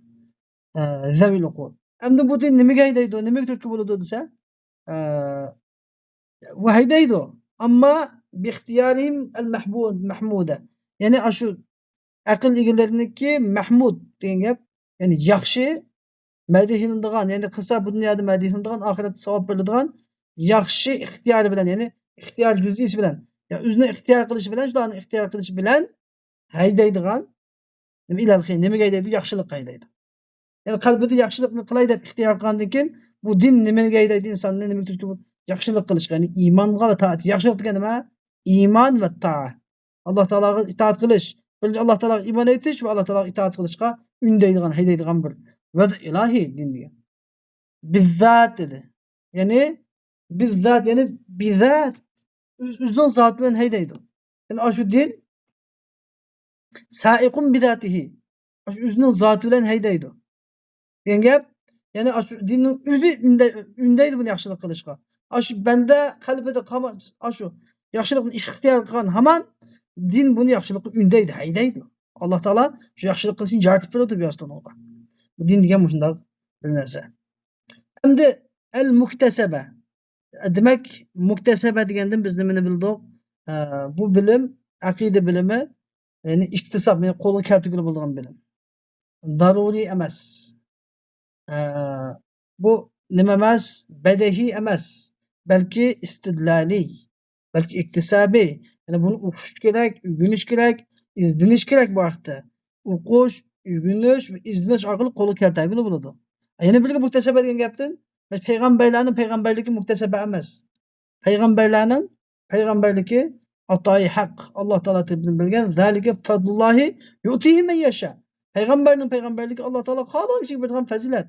Zevil uqul. Endi bu din nimaga haydaydi? Nimaga turtki bo'ladi desa, va haydaydi. Ammo bi ixtiyorihim al-mahmuda. Yani shu aql egileriniki mahmud degan gap, yani yaxshi madhihilindigan, yani qilsa bu dunyoda madhihilindigan, oxiratda savob beriladigan yaxshi ixtiyori bilan, yani ixtiyor juz'isi bilan, ya o'zini ixtiyor qilishi bilan, shularni ixtiyor qilishi bilan haydaydigan nima ilal xayr, nimaga haydaydi? Yaxshilikka haydaydi. Yani qalbida yaxshilikni qilay deb ixtiyor qilgandan keyin bu din nimaga haydaydi insonni? Nima turtki bu yaxshilik qilishga, yani iymonga va toat. Yaxshilik degan nima? Iymon va toat. Allah Taolaga itoat qilish. Birinchi Allah Taolaga iymon etish va Allah Taolaga itoat qilishga undaydigan, haydaydigan bir vada ilahi din degan. Bizzat dedi. Yani bizzat yani bizzat uzun zat bilan haydaydi. Yani shu din saiqun bizatihi. O'zining zoti bilan haydaydi. degan gap. Ya'ni shu dinning o'zi undaydi buni yaxshilik qilishga. Shu banda qalbida shu yaxshilikni ixtiyor qilgan hamon din buni yaxshilikka undaydi, haydaydi. Alloh taolo shu yaxshilik qilishni yaratib beradi bu yoshdan unga. Bu din degan shunday bir narsa. Endi al muktasaba. Demak, muktasaba degandan biz nimani bildik? Bu bilim, aqida bilimi, ya'ni iktisob, ya'ni qo'lga keltirgili bo'lgan bilim. Daruriy emas. Bu nima emas? Badahiy emas. Balki istidlaliy, balki iktisobiy. Ya'ni buni o'qish kerak, o'rganish kerak, izlanish kerak bu vaqtda. O'qish, o'rganish va izlanish orqali qo'lga keltirgili bo'ladi. Yana bir muktasaba degan gapdan payg'ambarlarning payg'ambarligi muktasaba emas. Payg'ambarlarning payg'ambarligi atoyi haq. Alloh taolo tibni bilgan zalika fadlullohi yu'tihi man yasha. Payg'ambarning payg'ambarligi Alloh taolo xohlagan kishiga bergan fazilat.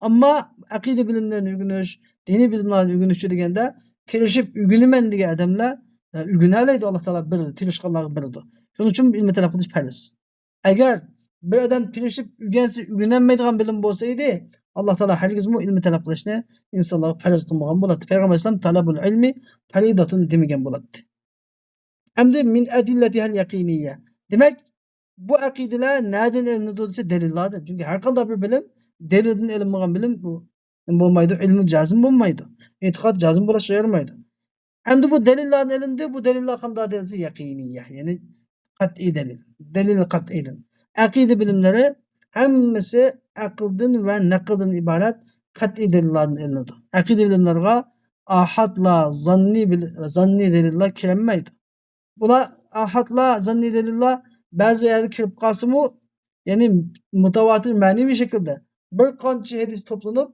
Ammo aqida bilimlarini o'rganish, diniy bilimlarni o'rganish deganda tirishib o'rganaman degan odamlar o'rganalaydi, Alloh taolo beradi, tirishqanlarga beradi. Shuning uchun ilm talab qilish farz. Agar bir odam tirishib o'rgansa o'rganolmaydigan bilim bo'lsa edi, Alloh taolo hargizmi ilm talab qilishni insonlarga farz qilmagan bo'ladi. Payg'ambar alayhisalom talabul ilmi faridatun demagan bo'ladi. Endi min adillatihal yaqiniyya. Demak, bu aqidalar nereden ilinadi desa delillardan. Çünkü her qanday bir bilim delilden ilinmagan bilim bu bo'lmaydi, ilmi jazm bo'lmaydi. E'tiqod jazm bo'lishiga yaramaydi. Endi bu delillardan ilindi, bu delillar qanday delilsi yaqiniyya, ya'ni qat'iy delil. Delil qat'iy delil. Aqida bilimlari hammasi aqldan va naqldan iborat qat'iy delillardan ilinadi. Aqida bilimlariga ahadla, zanni delillar kirmaydi. Bular ahadla, zanni delillar ba'zi yerda kirib qolsa-mu, ya'ni mutavatir ma'naviy shaklda bir qancha hadis to'planib,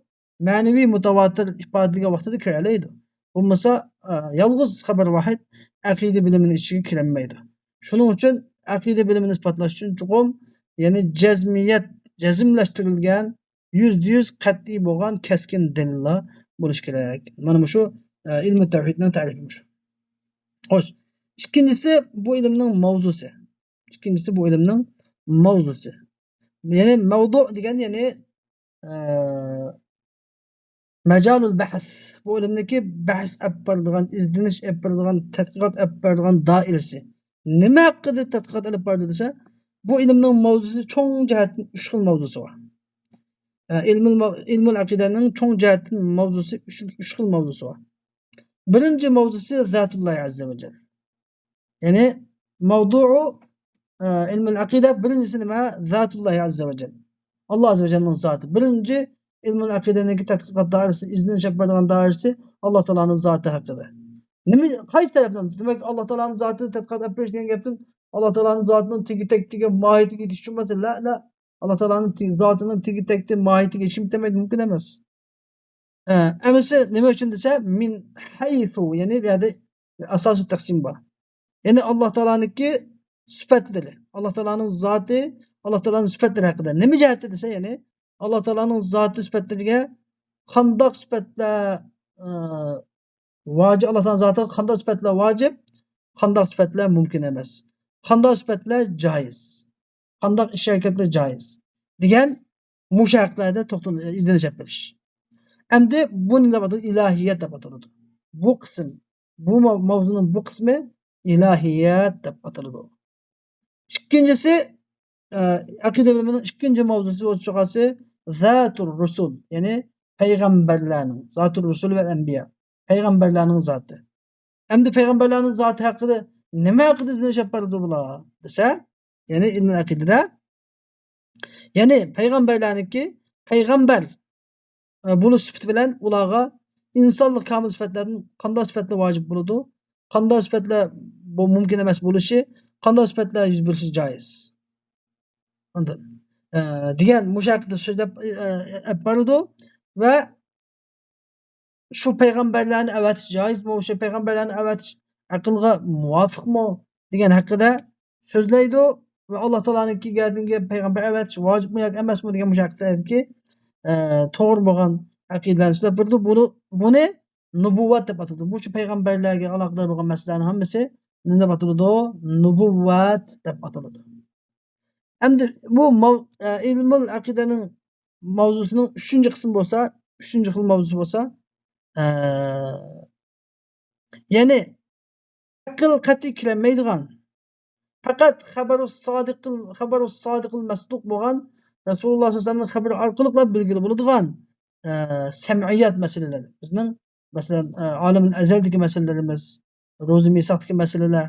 ma'naviy mutavatir ifodalagan vaqtida kiralaydi. Bo'lmasa, yolg'iz xabar vahid aqida bilimining ichiga kirolmaydi. Shuning uchun aqida bilimini isbotlash uchun chuqur, ya'ni jazmlashtirilgan, %100 qat'iy bo'lgan keskin dalillar bo'lish kerak. Mana shu ilm tavhidning ta'rifi shu. Xo'sh, ikkinchisi bu ilmning mavzusi. İkincisi bu ilmning mavzusi. Ya'ni mavdu degan ya'ni majalul bahs. Bu ilmdagi bahs olib boradigan, izlanish olib boradigan, tadqiqot olib boradigan doirasi. Nima haqida tadqiqot olib boradi desa, bu ilmning mavzusi cho'ng jihatdan 3 xil mavzusi bor. Ilmul aqidaning cho'ng jihatdan mavzusi 3 xil mavzusi bor. Birinchi mavzusi Zatulloh azza va jalla. Ya'ni mavdu'u ilmul aqida birincisi nima? Zatulloh azza va jalla. Alloh azza va jallaning zoti. Birinchi ilmul aqidaniki tadqiqot doirasi, izlanish olib boradigan doirasi Alloh taolaning zoti haqida. Nima qaysi tarafdan? Demak, Alloh taolaning zotini tadqiqot olib berish degan gapdan Alloh taolaning zotining tegi-tagiga, mohiyatiga yetish uchun emas. La. Alloh taolaning zotining tegi-tagida, mohiyatiga hech kim yetmaydi, mumkin emas. Amisi nima uchun desa, min haythu, ya'ni bu yerda asosiy taqsim bor. Ya'ni Alloh taolaniki sifatlari, Alloh taolaning zoti, Alloh taolaning sifatlari haqida. Nima jihatda desa, ya'ni Alloh taolaning zoti sifatlariga qandoq sifatlar vojib, Alloh taolaning zotiga qandoq sifatlar vojib, qandoq sifatlar mumkin emas. Qandoq sifatlar joiz, qandoq ish harakatlar joiz degan mushaqlarda izlanish berish. Endi buni deb atadi ilohiyat deb ataladi. Bu qism, bu mavzuning bu qismi ilohiyat deb ataladi. İkincisi aqida bilimining ikkinchi mavzusi o'tishqasi zatur rusul, ya'ni payg'ambarlarning, zatur rusul va anbiya, payg'ambarlarning zoti. Endi payg'ambarlarning zoti haqida nima haqida izlanish berdi bular desa, ya'ni ilm aqidada, ya'ni payg'ambarlarniki payg'ambar bo'lish sifati bilan ularga insonlik kamil sifatlardan qanday sifatlar vojib bo'ladi, qanday sifatlar bu mumkin emas bo'lishi, qanday sifatlar yuz berishi joiz. Ondan degan mushaqida so'zlab olib boradi va shu payg'ambarlarni avatish joizmi, o'sha payg'ambarlarni avatish aqlga muvofiqmi degan haqida so'zlaydi va Alloh taolaniki gadinga payg'ambar avatish vojibmi yoki emasmi degan mushaqidagi to'g'ri bo'lgan aqidalarni so'zlab berdi. Buni nubuvvat deb atadi. Bu shu payg'ambarlarga aloqador bo'lgan masalalarning hammasi nima deb ataladi? Nubuvvat deb ataladi. Endi bu ilmul aqidaning mavzusining 3-qismi bo'lsa, 3-xil mavzu bo'lsa, ya'ni aql qat'iy kirmaydigan, faqat xabarus sodiqil masduq bo'lgan Rasululloh sollallohu alayhi vasallamning xabari orqali belgili bo'ladigan sam'iyat masalalari. Bizning masalan olamul azaldagi masalalarimiz, ro'za misoqdagi masalalar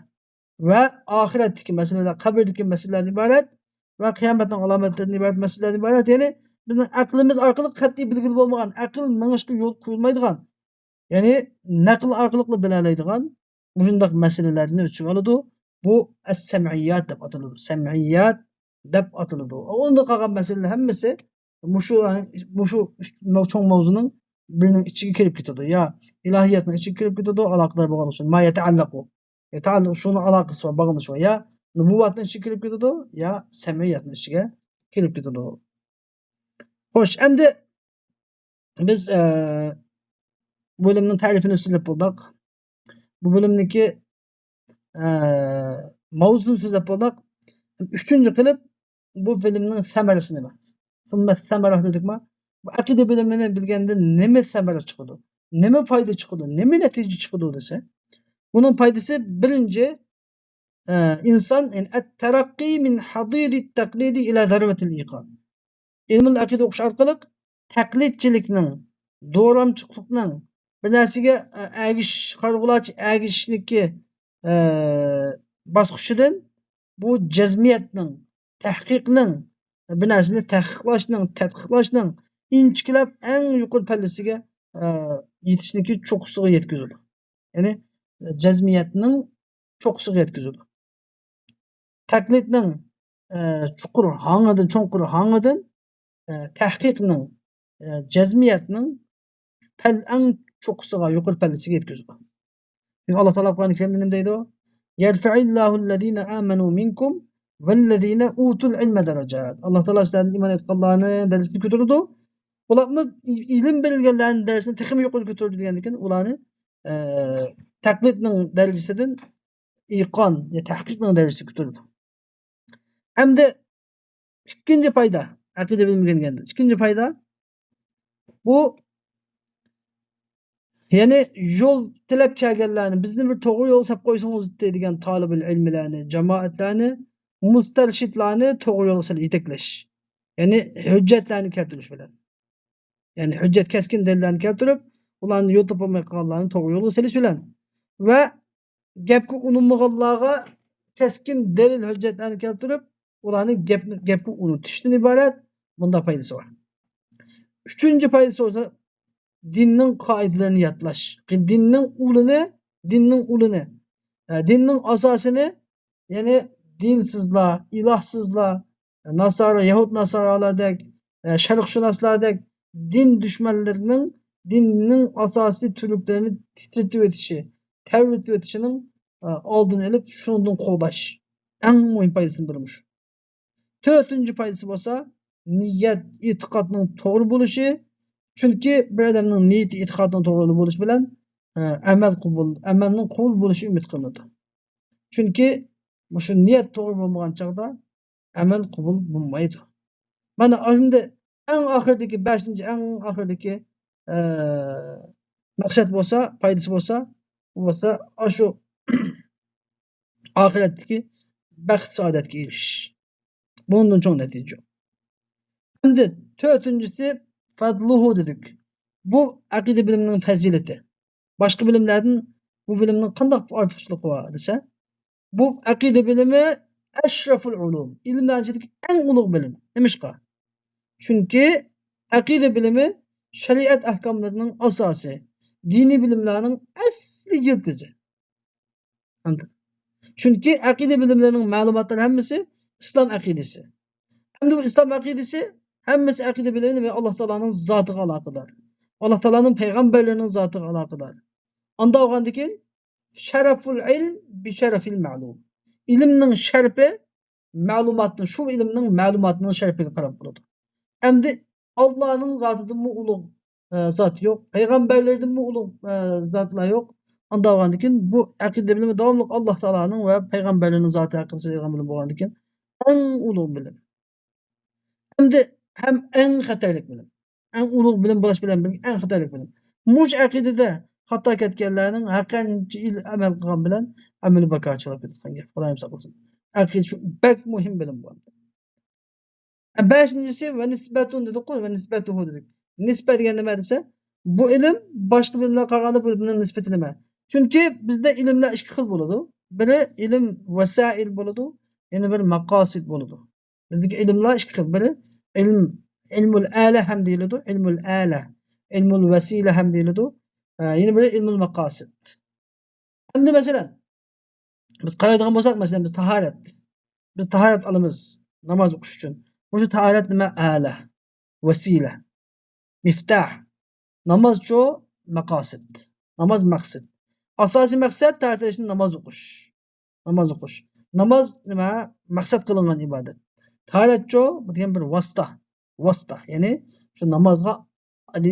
va oxiratdagi masalalar, qabrdagi masalalardan iborat va qiyomatning alomatlaridan iborat masalalardan iborat. Ya'ni bizning aqlimiz orqali qat'iy belgili bo'lmagan, aql mingishga yo'l qo'yilmaydigan, ya'ni naql orqali bilalaydigan bunday masalalarni o'z ichiga oladi. Bu as-sam'iyat deb ataladi. Sam'iyat deb ataladi. Unda qolgan masalalar hammasi mushu cho'ng mavzuning birining ichiga kirib ketadi. Ya ilohiyatning ichiga kirib ketadi, aloqador bo'lgan uchun. Ma yata'allaqu. Yata'allaq shuni aloqasi va bog'lanishi va ya nubuvatning ichiga kirib ketadi, ya sam'iyatning ichiga kirib ketadi. Xo'sh, endi biz bo'limning ta'rifini so'zlab bo'ldik. Bu bo'limniki mavzusini so'zlab bo'ldik. 3-chi qilib bu filmning samarasi nima? Summa samara dedikmi? Bu aqida bilimini bilganda nima samara chiqadi? Nima foyda chiqadi? Nima natija chiqadi desa, buning foydasi birinchi inson at-taraqqi min hadidi at-taqlidi ila zarwatil iqon. Ilmul aqida o'qish orqali taqlidchilikning, do'ramchilikning bir narsaga agishnishniki bosqichidan bu jazmiyatning, tahqiqning, bir narsani tahqiqlashning, tadqiqlashning inchikilab eng yuqori pallasiga yetishniki cho'qqisiga yetkazadi. Ya'ni jazmiyatning cho'qqisiga yetkazadi. Taqlidning chuqur hangidan tahqiqning, jazmiyatning eng cho'qqisiga, yuqori pallasiga yetkazadi. Çünkü Allah Teala Kur'an-ı Kerim'de ne deydi o? Yerfa'illahü'llezine amenu minkum vellezine utul ilme derecat. Allah Teala sizlerden iman etkanlarını derecesini götürdü. Ular mı ilim belirgenlerinin derecesini tekimi yukarı götürdü diyendikken ulanı taklitinin derecesinden iqan, tahqiqinin derecesi götürdü. Hem de ikinci payda, akide bilimi geldi. İkinci payda bu yani yol tilep kelgenlerini, bizni bir to'g'ri yo'l sap qo'ysangiz deydigan talibul ilmlarni, jamoatlarni, mustarshidlarni to'g'ri yo'lga yetaklash. Ya'ni hujjatlarni keltirish bilan. Ya'ni hujjat keskin dalillarni keltirib, ularni yo'l topolmay qolganlarni to'g'ri yo'lga solish bilan va gapga ununmaganlarga keskin dalil hujjatlarni keltirib, ularni gapga unutishdan iborat bunda foydasi bor. 3-chi foydasi bo'lsa dinning qoidalarini yodlash. Dinning dinning asosini, ya'ni dinsizlar, ilohsizlar, nasara, Yahud nasaralardek, sharqshunoslardek din dushmanlarining dinning asosiy turlarini titretib o'tishi, tavritib o'tishining oldini olib, shundan qo'llash. Eng muhim foydasining biri shu. 4-chi foydasi bo'lsa, niyat, e'tiqodning to'g'ri bo'lishi. Chunki bir odamning niyati, e'tiqodining to'g'ri bo'lishi bilan amalning qabul bo'lishi umid qilinadi. Chunki shu niyat to'g'ri bo'lmagan chog'da amal qabul bo'lmaydi. Mana endi eng oxirdagi 5-chi eng oxirdagi maqsad bo'lsa, foydasi bo'lsa, bu bo'lsa shu oxiratdagi baxt saodatga erishish. Bundan cho'ng natija. Endi 4-inchisi fadluhu dedik. Bu aqida bilimining fazilati. Boshqa bilimlardan bu bilimning qanday ortiqchiligi bor desa, bu aqida bilimi ashraful ulum. Ilmlar ichidagi eng ulug' bilim. Nimishqa? Chunki aqida bilimi shariat ahkomlarining asosi, diniy bilimlarning asli yildizi. Chunki aqida bilimlarining ma'lumotlari hammasi islom aqidasi. Endi bu islom aqidasi hammasi aqida bilimi ve Allah Teala'nın zatıga alakadar. Allah Teala'nın peygamberlerinin zatıga alakadar. Anda olgandikin şereful ilm bi şerefil ma'lum. İlimning şerfi ma'lumatning, şu ilimning ma'lumatning şerfiga qarab bo'ladi. Endi Allah'ın zatıdan mı ulug' zat yok, peygamberlerden mi ulug' zatlar yok. Anda olgandikin bu aqida bilimi davomli Allah Teala'nın ve peygamberlerinin zatı hakkında söyleyen bilim bo'lgandikin eng ulug' bilim. Endi hem en xatarlik bilim. En ulug' bilim bo'lish bilan birga en xatarlik bilim. Mush aqidada xato ketganlarning haqqancha amal qilgan bilan amali bakochi bo'lib ketgan gap. Xudoyim saqlasin. Aqida shu bak muhim bilim bu. Beshinchisi ve nisbatun dedik ve nisbatuhu dedik. Nisbat degan nima desa, bu ilm boshqa bilimlarga qaraganda bu ilmning nisbati nima? Chunki bizda ilmlar ikki xil bo'ladi. Biri ilm vasail bo'ladi, yana biri maqosid bo'ladi. Bizdagi ilmlar ikki xil. Biri ilm ilmul ala ham deyiladi, ilmul ala, ilmul vasila ham deyiladi. Yana biri ilmul maqosid. Endi masalan, biz qaraydigan bo'lsak, masalan biz tahorat. Biz tahorat olamiz namoz o'qish uchun. Bu tahorat nima? Ala, vasila, miftah. Namoz cho maqosid. Namoz maqsad. Asosiy maqsad tahorat namoz o'qish. Namoz o'qish. Namoz nima? Maqsad qilingan ibodat. Tahorat cho bu degan bir vosita. Vosita, ya'ni shu namozga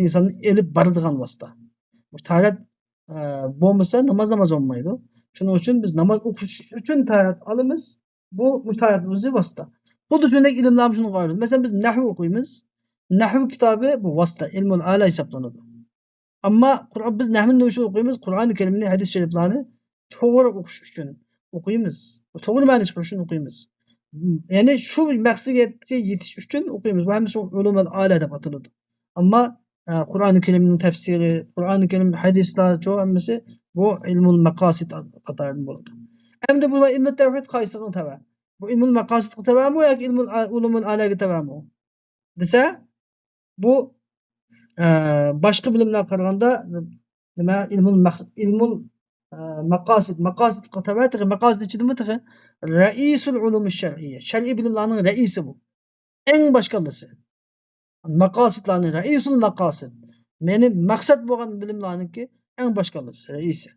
insonni elib boradigan vosita. Bu tahorat bo'lmasa namoz bo'lmaydi. Shuning uchun biz namoz o'qish uchun tahorat olamiz. Bu tahoratning o'zi vosita. Xuddi shunday ilmlar shuni qo'yamiz. Masalan biz nahv o'qiymiz. Nahv kitobi bu vosita, ilmul ala hisoblanadi. Ammo biz nahvni nima uchun o'qiymiz? Qur'oni Karimni, hadis shariflarni to'g'ri o'qish uchun o'qiymiz. To'g'ri ma'no chiqarish uchun o'qiymiz. Ya'ni shu maqsadga yetish uchun o'qiymiz. Bu hammasi ulumul ala deb ataladi. Ammo Qur'oni Karimning tafsiri, Qur'oni Karim hadislar cho'q hammasi bu ilmul maqosid qatoridan bo'ladi. Endi bu ilmul tavhid qaysiga tava? Bu ilmul maqosidga tavami yoki ilmul ulumul alaga tavami? Desa, bu boshqa bilimlarga qaraganda nima ilmul maqsad, ilmul maqosid, maqosidga tava, maqosid ichidami tag'i raisul ulum shar'iyya. Shar'iy bilimlarning raisi bu. Eng boshqalisi. Maqosidlarning raisul maqosid. Meni maqsad bo'lgan bilimlarniki eng boshqalisi, raisi.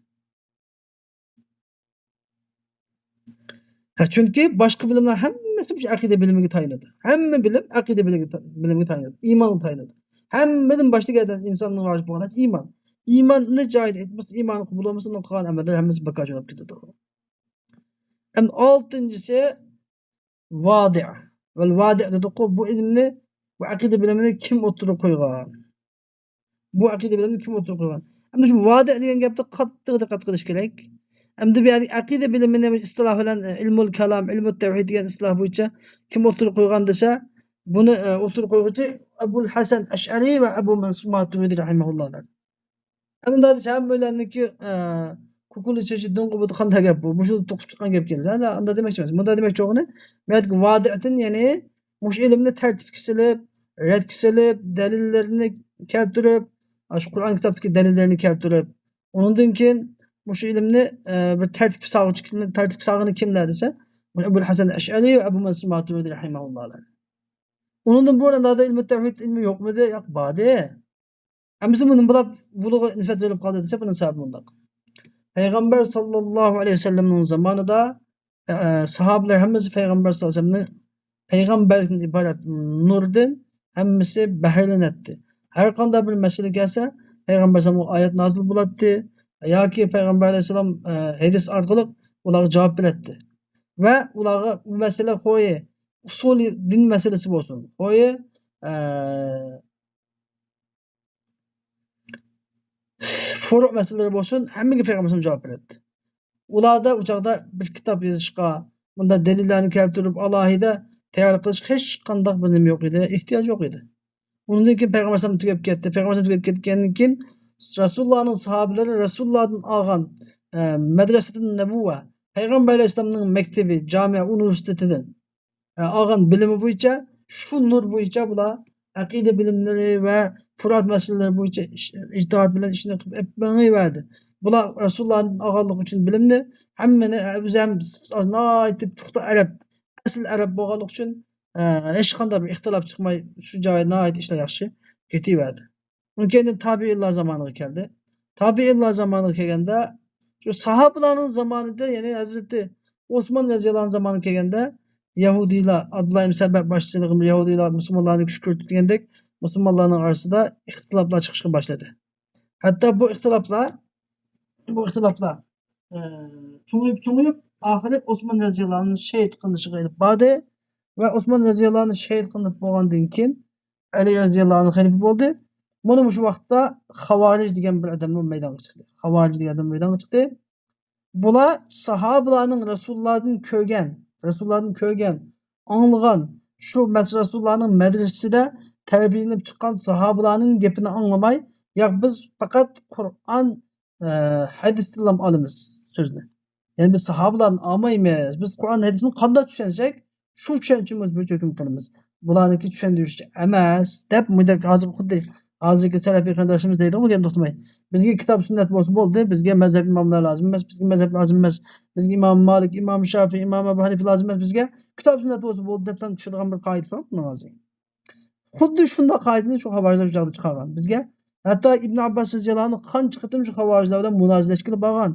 Chunki boshqa bilimlar hammasi shu aqida bilimiga tayinadi. Hamma bilim aqida bilimiga tayinadi. Iymonni tayinadi. Hammadan boshlagan insonning vojib bo'lgan iymon. Iymonni joyida etmasa, iymonni qabul bo'lmasa, uni qilgan amallar hammasi bakoch bo'lib ketadi. Endi oltinchisi vodi'. Vel vodi' dediq bu ilmni, bu aqida bilimini kim o'tirib qo'ygan? Bu aqida bilimini kim o'tirib qo'ygan? Endi shu vodi' degan gapda qattiq diqqat qilish kerak. Endi bu aqida bilimini istiloh bilan ilmul kalam, ilmut tavhid degan istiloh bo'yicha kim o'tirib qo'ygan desa, buni o'tirib qo'yuvchi Abul Hasan Ash'ari va Abu Mansur Maturidi rahimahullohlar. Endi desa hammalarniki kukuli chechi dunqubudi qanday gap bu? Mushu to'qib chiqqan gap keldi. Unda demoqchi emas. Bunda demoqchi o'g'ini, bu vodi'dan ya'ni mush ilmni tartibga silib, radga silib, dalillarni keltirib, shu Qur'on kitobidagi dalillarni keltirib, undan keyin mush ilmni bir tartib sog'ini kimlar desa, Abul Hasan Ash'ari va Abu Mansur Maturidi rahimahullohlar. Undan bo'randa ilmi tavhid ilmi yo'qmidi? Yo'q, bodi. Hamisi buni buluğa nisbat verip kaldı dese bunun sebebi bundan. Peygamber sallallahu aleyhi ve sellem'in zamanında sahabeler hemmisi Peygamber sallallahu aleyhi ve sellem'in peygamberlikten ibaret nurdan hemmisi behirlen etti. Her kanda bir mesele gelse Peygamber sallallahu ayet nazil bulattı. Ya ki Peygamber aleyhisselam hadis arkalık ulağı cevap biletti. Ve ulağı bu mesele koyu usulü din meselesi olsun. Koyu furu meseleleri olsun, hammaga Peygamberimiz cevap berdi. Ularda uçakda bir kitap yazışqa, bunda delillerini keltirip alohida tayyor qilish hech qanday bir nima yo'q edi, ehtiyoj yo'q edi. Undan keyin Peygamberimiz tugab ketdi. Peygamberimiz tugab ketgandan keyin Rasulullohning sahobalari Rasulullohdan olgan madrasatul nabuva, Peygamber Aleyhisselamning maktabi, jamiya, universitetidan olgan bilimi bo'yicha, shu nur bo'yicha bular aqida bilimleri ve furuat meseleleri bo'yicha ijtihad bilan ishni qilib etmayverdi. Bular Rasulullah'ın ağalık için bilimni hammani o'zim aytib puxta arab, asl arab bo'lganlik uchun hech qanday bir ixtilof chiqmay shu joyda ishlar yaxshi ketaverdi. Undan keyin tabiinlar zamoniga keldi. Tabiinlar zamoniga kelganda shu sahobalarning zamonida, ya'ni Hazrati Osman roziyallohu anhu zamoniga kelganda Yahudiler, Abdullah ibn Sebe başçılığında Yahudiler Müslümanlarını küşkürtüyendek Müslümanların arasında ihtilaflar çıkışa başladı. Hatta bu ihtilaflar çoğuyup ahiri Osman Raziyallahu anh'ın şehit kılınışı gelip bade ve Osman Raziyallahu anh'ın şehit kılınıp boğandan keyin Ali radhiyallahu anh halife bo'ldi. Mana shu vaqtda Havarij degan bir odamlar maydonga chiqdi. Havarij degan odam maydonga chiqdi. Bular sahobalarning Rasulullohning ko'rgan, anglagan, shu Rasulullohning madrasasida tarbiyalanib chiqqan sahobalarning gapini anglamay, yo'q biz faqat Qur'on, hadisdan olamiz so'zni. Yani biz sahobalarni olmaymiz. Biz Qur'on hadisini qanday tushunsak, shu tushunchamiz bo'yicha hukm qilamiz. Bularniki tushundirish emas deb hozir xuddi hozirgi salafiy qarindoshimiz deydi bu gapni to'xtamay. Bizga kitob sunnat bo'lsa bo'ldi, bizga mazhab imomlar lozim emas, bizga mazhab lozim emas, bizga Imom Malik, Imom Shafiy, Imom Abu Hanifa lozim emas, bizga kitob sunnat bo'lsa bo'ldi deb tushunadigan bir qoida bor bundan hozir. Xuddi shunday qoidani shu xabarijlar shu joyda chiqargan. Bizga hatto Ibn Abbos radhiyallohu anhu qancha qitim shu xabarijlar bilan munoziralashga borgan.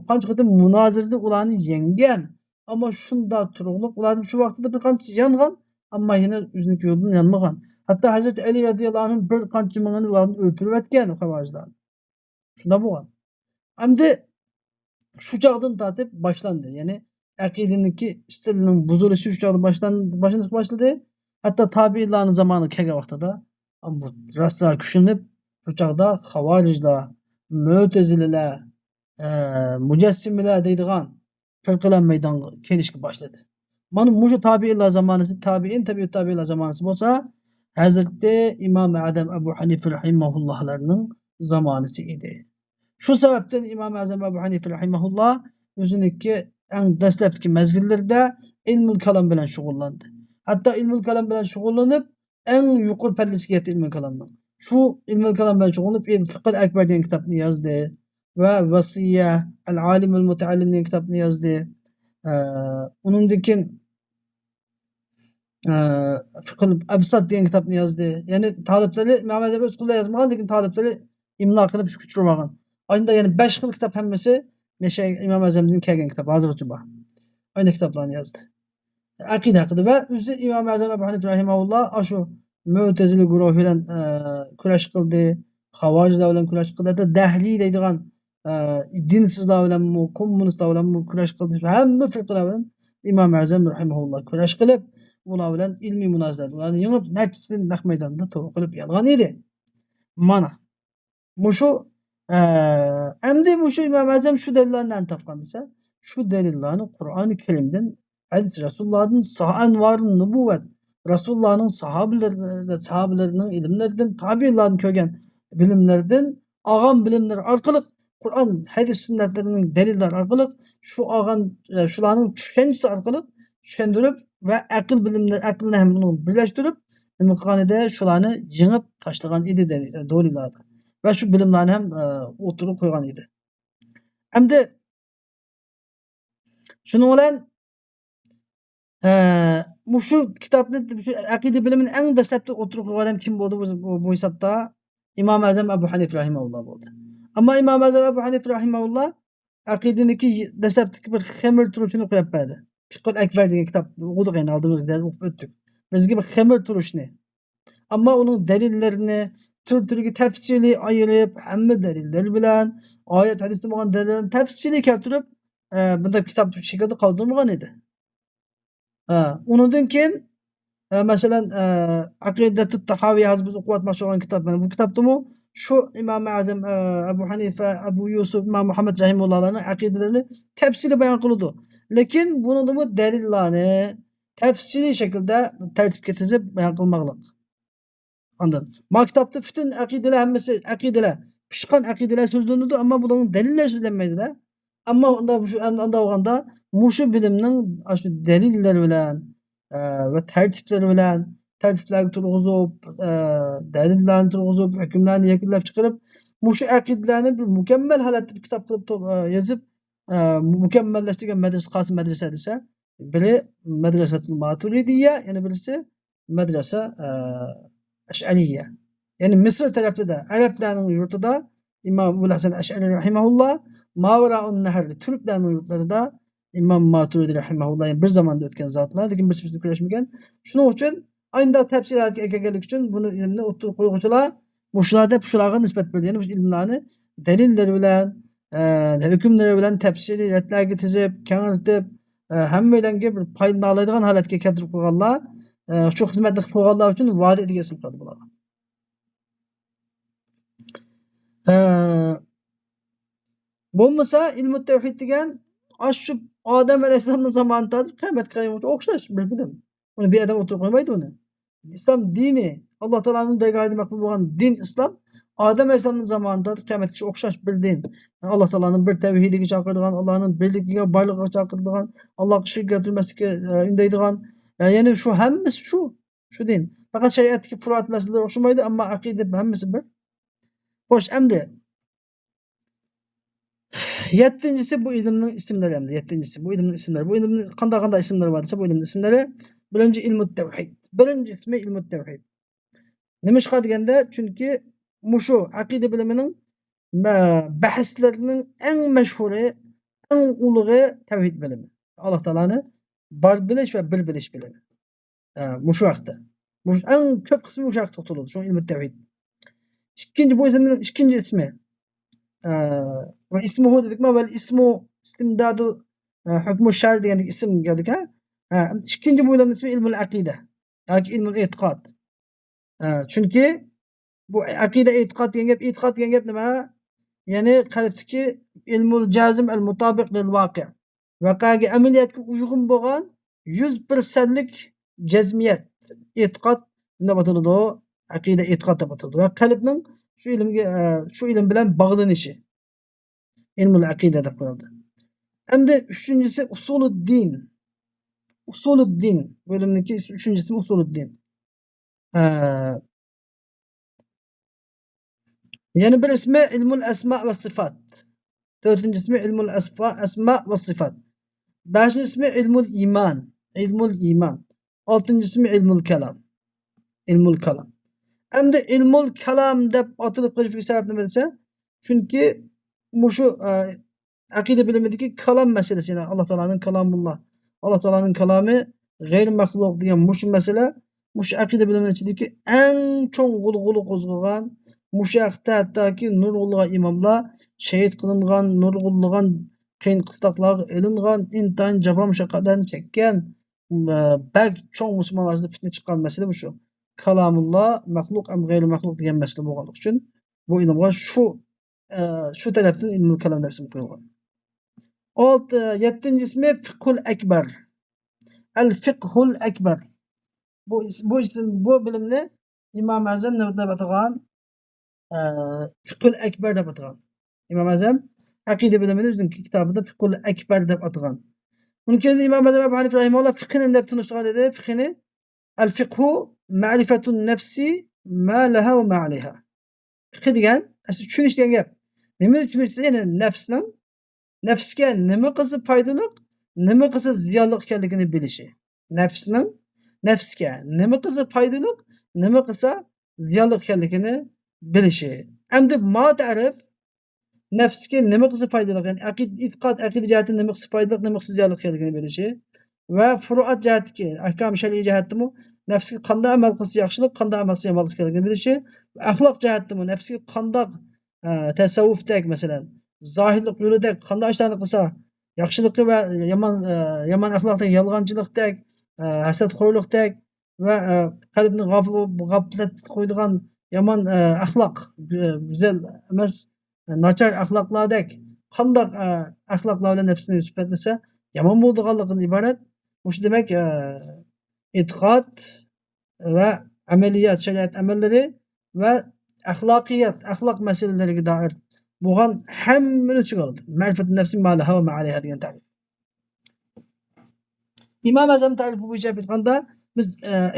Qancha qitim munozirada ularni yengan. Ammo shunda turug'liq ularni shu vaqtda bir qancha yangan, ammo yana o'ziniki yo'ldan yanmagan. Hatto Hazrat Ali radhiyallohu anhu bir qancha mingini ularni o'ldirib atgan xabarijlar. Shunda bo'lgan. Endi shu chog'dan tortib boshlandi. Ya'ni aqidaniki stilining buzilishi shu chog'da boshlandi. Hatto tabiinlarning zamoni kelgan vaqtida bu raslar kuchlanib, shu chog'da xavarijlar, mu'tazililar, mujassimilar deydigan firqalar maydonga kelishga boshladi. Mana mushu tabiinlar zamonasi, tabiinlar zamonasi bo'lsa, Hazrati Imom Azam Abu Hanifa rahimahullohlarning zamonasi edi. Shu sababdan Imom Azam Abu Hanifa rahimahulloh o'ziniki eng dastlabki mezgillarda ilmul kalom bilan shug'ullandi. Hatto ilmul kalom bilan shug'ullanib, eng yuqori pallasiga yetdi ilmul kalomning. Shu ilmul kalom bilan shug'ullanib, Fiqh akbar degan kitobni yozdi va Vasiya al-Alim al-Mutaallim degan kitobni yozdi. Undan keyin Fiqh al-Absat degan kitobni yozdi. Ya'ni taliblari Imom Azam o'z qo'lida yozmagan, lekin taliblari imlo qilib shu ko'chirib olgan. Ayında yani 5 xil kitap hammasi Meşe İmam Azam'dan kelgan kitap hozircha bor. Ayni kitoblarni yozdi. Aqida haqida va o'zi Imom Azam Abu Hanifa rahimahulloh shu Mu'tazili guruhi bilan kurash qildi, Xavorijlar bilan kurash qildi, hatto Dahli deydigan dinsizlar bilan, kommunistlar bilan kurash qildi. Hamma firqalar bilan Imom Azam rahimahulloh kurash qilib, ular bilan ilmiy munozarat, ularni yengib, natijada naq maydonda to'g'ri qilib yolg'on edi. Mana mushu endi mushu Imom Azam shu dalillarni topgan desa, shu dalillarni Qur'oni Karimdan, hadis Rasulullohning anvarun nubuvat, Rasulullohning sahobalarining ilmlaridan, tabiinlarning ko'rgan bilimlaridan, olgan bilimlar orqali Qur'on, hadis sunnatlarining dalillari orqali shu olgan shularning tushunchasi orqali tushuntirib va aql aqlni ham birlashtirib nima qilgan edi, shularni yengib tashlagan edi dalillarda. Ve şu bilimlarni ham o'tirib qo'ygan edi. Endi shuning bilan shu kitobni, aqida bilimini eng dastlabda o'tirib qo'ygan odam kim bo'ldi bu hisobda? Imom Azam Abu Hanifa rahimahulloh bo'ldi. Ammo Imom Azam Abu Hanifa rahimahulloh aqidaniki dastlabdagi bir xamir turishini qo'yib berdi. Fiqh akbar degan kitob o'qidik, endi oldimizda o'qib o'tdik. Bizga bir xamir turishni. Ammo uning dalillarini turiga tafsili ayirib, hamma dalillar bilan, oyat hadisda bo'lgan dalillarni tafsili keltirib, bunda kitob shaklida qoldirmagan edi. Undan keyin masalan Aqidatut Tahaviy hozir biz o'qiyotmoqchi bo'lgan kitob, mana bu kitobdami shu Imom Azam Abu Hanifa, Abu Yusuf, Imom Muhammad rahimahullohlarning aqidalarini tafsili bayon qiladi. Lekin buningda dalillarni tafsili shaklda tartibga tizib bayon qilmoqlik. Ondan. Ma kitapta bütün aqideler hammasi aqideler, pishqan aqideler so'zlanadi, ammo bularning dalillari so'zlanmaydi-da. Ammo unda olganda mushu bilimning shu dalillari bilan va tartiblari bilan tartiblarga turg'izib, dalillarni turg'izib, hukmlarni yakunlab chiqarib, mushu aqidelarni bir mukammal holatda bir kitob qilib yozib, mukammallashtirgan madrasa qaysi madrasa desa, biri madrasatul Maturidiyya, yana birisi madrasa Eş'ariyye. Yani Mısır tarafında, Arapların yurtunda İmam Ebu Hasan Eş'ari rahimahullah, Mavra'un Nehr, Türklerin yurtları da İmam Maturidi rahimahullah, yani bir zamanda ötken zatlar, lekin bir sürü kurashmagan. Şunun için aynı tefsiratga kelganlik uchun buni ilmni o'tirib qo'yuvchilar mushlarda shularga nisbat berdi. Yani bu ilmlarni dalillar bilan, hukmlari bilan tafsiliyatlarga tizib, kengaytirib, hammalarga bir foyda oladigan holatga keltirib qo'yganlar. şu hizmetni qilib qo'yganlar uchun va'da degan ism qo'yadi bularga. Bo'lmasa ilmu tavhid degan shu odam alayhissalomning zamonida qiyomatga qadar o'xshash bir bilim. Uni bir odam o'tirib qo'ymaydi uni. İslam dini, Allah Teala'nın dergahida maqbul bo'lgan din İslam Adem Aleyhisselam'ın zamanında kıyametgacha o'xshash bir din. Allah Teala'nın bir tevhidiga chaqiradigan, Allohning birligiga, borligiga chaqiradigan, Allohga shirk keltirmaslikka undaydigan, ya'ni shu hammasi shu din. Faqat shariatdagi furuat masalalar o'xshamaydi, ammo aqida hammasi bir. Xo'sh, endi yettinchisi bu ilmning ismlari endi. Yettinchisi bu ilmning ismlari. Bu ilmning qanday ismlari bor desa, bu ilmning ismlari birinchi ilmu tevhid. Birinchi ismi ilmu tevhid. Nimishqa deganda, chunki mushu aqida bilimining bahslarining eng mashhuri, eng ulug'i tevhid bilimi. Alloh taoloni bor bilish va bir bilish bilimi. Mushu vaqtda. Mush eng ko'p qismi mushu vaqtda tutiladi, shu ilmu tevhid. İkinci bu ismning ikinci ismi. Ve ismuhu dedik mi? Vel ismu istimdadu hukmu şer degan isim geldik ha. İkinci bu ilmin ismi ilmul akide. Yani ilmul itiqad. Çünkü bu akide itiqad degan gap, itiqad degan gap nima? Yani qalbdagi ilmul jazim el mutabik lil vaqi'. Vaqaga amaliyatga uygun bo'lgan 100%lik jazmiyat. Itiqad nima bo'ladi? Akide itiqad deb ataladi. Va qalbning şu ilim bilan bog'lanishi. İlmul akide deb qo'yildi. Endi üçüncüsü usuluddin. Usuluddin bölümdeki üçüncüsü usuluddin. Yani bir ismi ilmul esma ve sıfat. Dördüncü ismi ilmul esma ve sıfat. Beşinci ismi ilmul iman. İlmul iman. Altıncı ismi ilmul kelam. İlmul kelam. Hem de ilmul kelam deb atılıp qo'yishga sabab nima desa? Chunki mushu akide bilimidagi kalam meselesi, yani Allah Teala'nın kalamullah. Allah Teala'nın kalami gayri mahluk degan mushu mesele, mushu akide biliminin ichidagi eng cho'ng g'ulg'uli qo'zg'agan, mushu haqda hattoki nurg'ulg'an imomlar shahid qilingan, nurg'ulg'an qiyin qistoqlar ilingan, intayin jabr mushaqqatlarni chekkan, bak cho'ng musulmonlar orasida fitna chiqqan masala bu shu. Kalamullah mahluk am gayri mahluk degan masala bo'lganligi uchun bu ilmga şu taraftan ilmul kalam deb isim qo'yilgan. Yettinchi ismi fiqhul akbar. Al fiqhul akbar. Bu bilimni İmam Azam deb atagan, fiqhul akbar deb atagan. İmam Azam aqida bilimini o'zining kitobida fiqhul akbar deb atagan. Uni keyin İmam Azam Abu Hanifa rahimahulloh fiqhini deb tunishtirgan edi. Fiqhini al fiqhu ma'rifatun nafsi ma laha va ma alayha. Fiqh degan, tushunish degan gap. Nima tushunish? Yani nafsga nima qilsa foydali, nima qilsa ziyonli ekanligini bilishi. Nafsga nima qilsa foydali, nima qilsa ziyonli ekanligini bilishi. Endi ma ta'rif nafsga nima qilsa foydali, yani aqida jihatdan nima qilsa foydali, nima qilsa ziyonli ekanligini bilishi va furuat jihatdagi ahkam shar'iy jihatdami nafsga qanday amal qilsa yaxshilik, qanday amal qilsa yomonlik ekanligini bilishi, axloq jihatdami nafsga qanday tasavvufdek masalan zohirlik yo'lidek qanday ishlarni qilsa yaxshiligi va yomon axloqdek yolg'onchilikdek, hasadxo'rlikdek va qalbni g'aflat qo'ydigan yomon axloq, go'zal emas nachar axloqlardek qanday axloqlar bilan nafsini sifatlasa yomon bo'lganligidan iborat. Bu demak e'tiqod va amaliyat, shariat amallari va axloq masalalariga doir bo'lgan hammani ichiga oladi. Ma'rifatun nafsi ma laha va ma alayha degan ta'rif. İmam Azam ta'rifi bo'yicha aytganda biz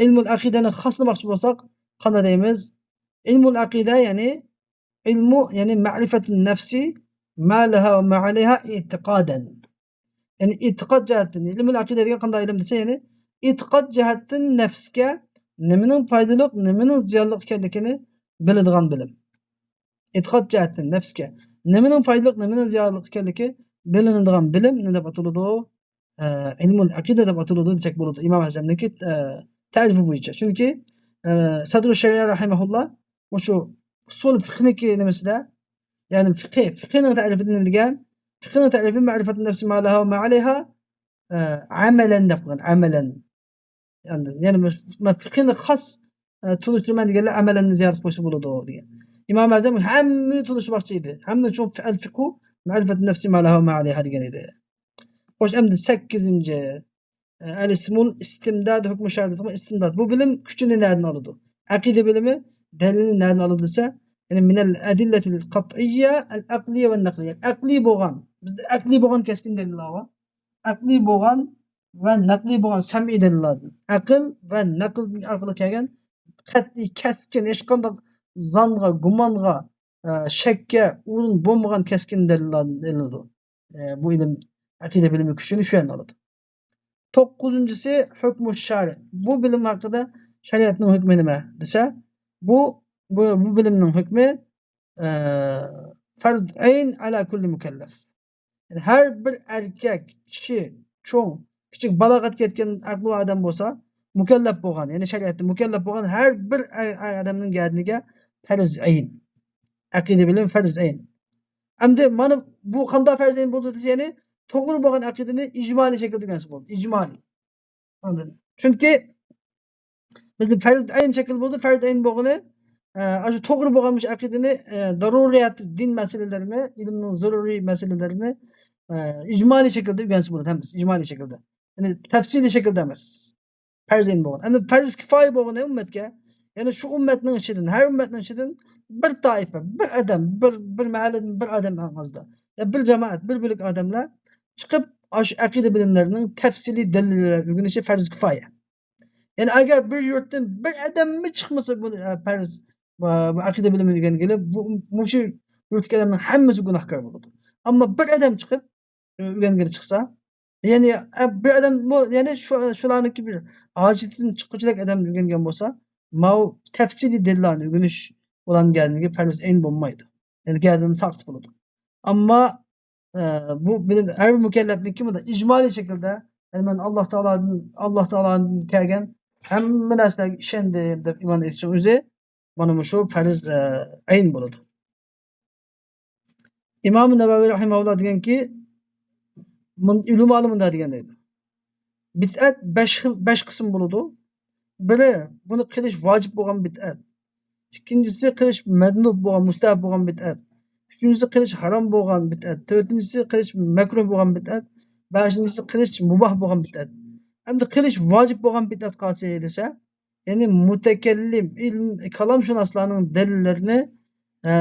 ilmul aqidani xoslamoqchi bo'lsak, qanday deymiz? Ilmul aqida yani ma'rifatun nafsi ma laha va ma alayha i'tiqadan. Yani e'tiqod jihatdan ilmul aqida degan qanday ilm desa, yani e'tiqod jihatdan nafsga nimaning foydali, nimaning ziyonli ekanligini biladigan bilim. E'tiqod jihatdan nafsga nimaning foydali, nimaning ziyonli ekanligi bilinadigan bilim nima deb ataladi? Ilmul aqida deb ataladi desak bo'ladi İmam Azamniki ta'rifi bo'yicha. Chunki Sadr Shari'a rahimahulloh o'sha usul fiqhniki nimasida, ya'ni fiqhning ta'rifini nima degan? Fiqhning ta'rifi ma'rifatun nafsi ma laha va ma alayha amalan deb qo'ygan. Amalan. Yani fiqhni xos tunishtirman deganlar amalan ziyorat qilishsa bo'ladi degan. Imom Azam hammani tunishmoqchi edi. Hamma uchun al fiqhu ma'rifat nafsi ma lahu ma alayha degan edi. Xo'sh, endi 8-chi al-ismul istimdad hukmi sharti istimdad. Bu bilim kuchini nereden oladi? Aqida bilimi dalilini nereden oladi desa, yani minal adillatil qat'iyya al-aqliyya ve naqliyya. Aqli bo'lgan. Bizda aqli bo'lgan keskin dalillar bor. Aqli bo'lgan va naqliy bo'lgan sam'iy dalillar. Aql va naql orqali kelgan qat'iy keskin hech qanday zonga, gumonga, shakka o'rin bo'lmagan keskin dalillar denilir. Bu ilm aqida bilimi kuchini shu yerdan oladi. 9-si hukmu şari. Bu bilim haqida shariatning hukmi nima desa, bu bilimning hukmi farz ayn ala kulli mukallaf. Yani her bir erkek, kishi, cho'ng, kichik balog'atga yetgan aqli odam bo'lsa, mukallaf bo'lgan, ya'ni shariatda mukallaf bo'lgan har bir odamning gardiniga farz ayn. Aqida bilim farz ayn. Endi mana bu qanday farz ayn bo'ldi desa, ya'ni to'g'ri bo'lgan aqidani ijmoliy shaklda o'rgansa bo'ldi. Ijmoliy. Anladın? Chunki bizda farz ayn shakl bo'ldi, farz ayn bo'lgani shu to'g'ri bo'lgan aqidani daruriyat din masalalarini, ilmning zaruriy masalalarini ijmoliy shaklda o'rgansa bo'ladi hammasi, ijmoliy shaklda. Ya'ni tafsiliy shaklda emas. Farz ayn bo'lgan. Endi farz kifoya bo'lgan ummatga, ya'ni shu ummatning ichidan, har ummatning ichidan bir toifa, bir odam, bir mahalladan bir odam o'zida, ya bir jamoat, bir bo'lik odamlar chiqib shu aqida bilimlarining tafsiliy dalillari o'rganishi farz kifoya. Yani agar bir yurtdan bir odammi chiqmasa bu farz bu aqida bilimi degan kelib, bu shu yurtga odamning hammasi gunohkor bo'ladi. Ammo bir odam chiqib o'rgangani chiqsa, ya'ni bir odam ya'ni shularniki bir hojatdan chiquvchilik odam o'rgangan bo'lsa, mau tafsiliy dalillarni o'rganish bo'langanligi farz ayn bo'lmaydi. Yani gardini saqt bo'ladi. Ammo bu bilim her mükelleflik kimi de icmali şekilde yani Allah Teala'nın kelgen hamma narsalarga ishondim deb iymon etishning o'zi mana shu farz ayn bo'ladi. Imom Navaviy rahimahulloh deganki, ilm olimida degan deydi. Bid'at 5 qism bo'ladi. Biri buni qilish vojib bo'lgan bid'at. Ikkinchisi qilish madnub bo'lgan, mustahab bo'lgan bid'at. Üçüncüsü qilish harom bo'lgan bid'at. To'rtinchisi qilish makruh bo'lgan bid'at. Beshinchisi qilish mubah bo'lgan bid'at. Endi qilish vojib bo'lgan bid'at qancha desa, ya'ni mutakallim, ilm kalamshunoslarning dalillarini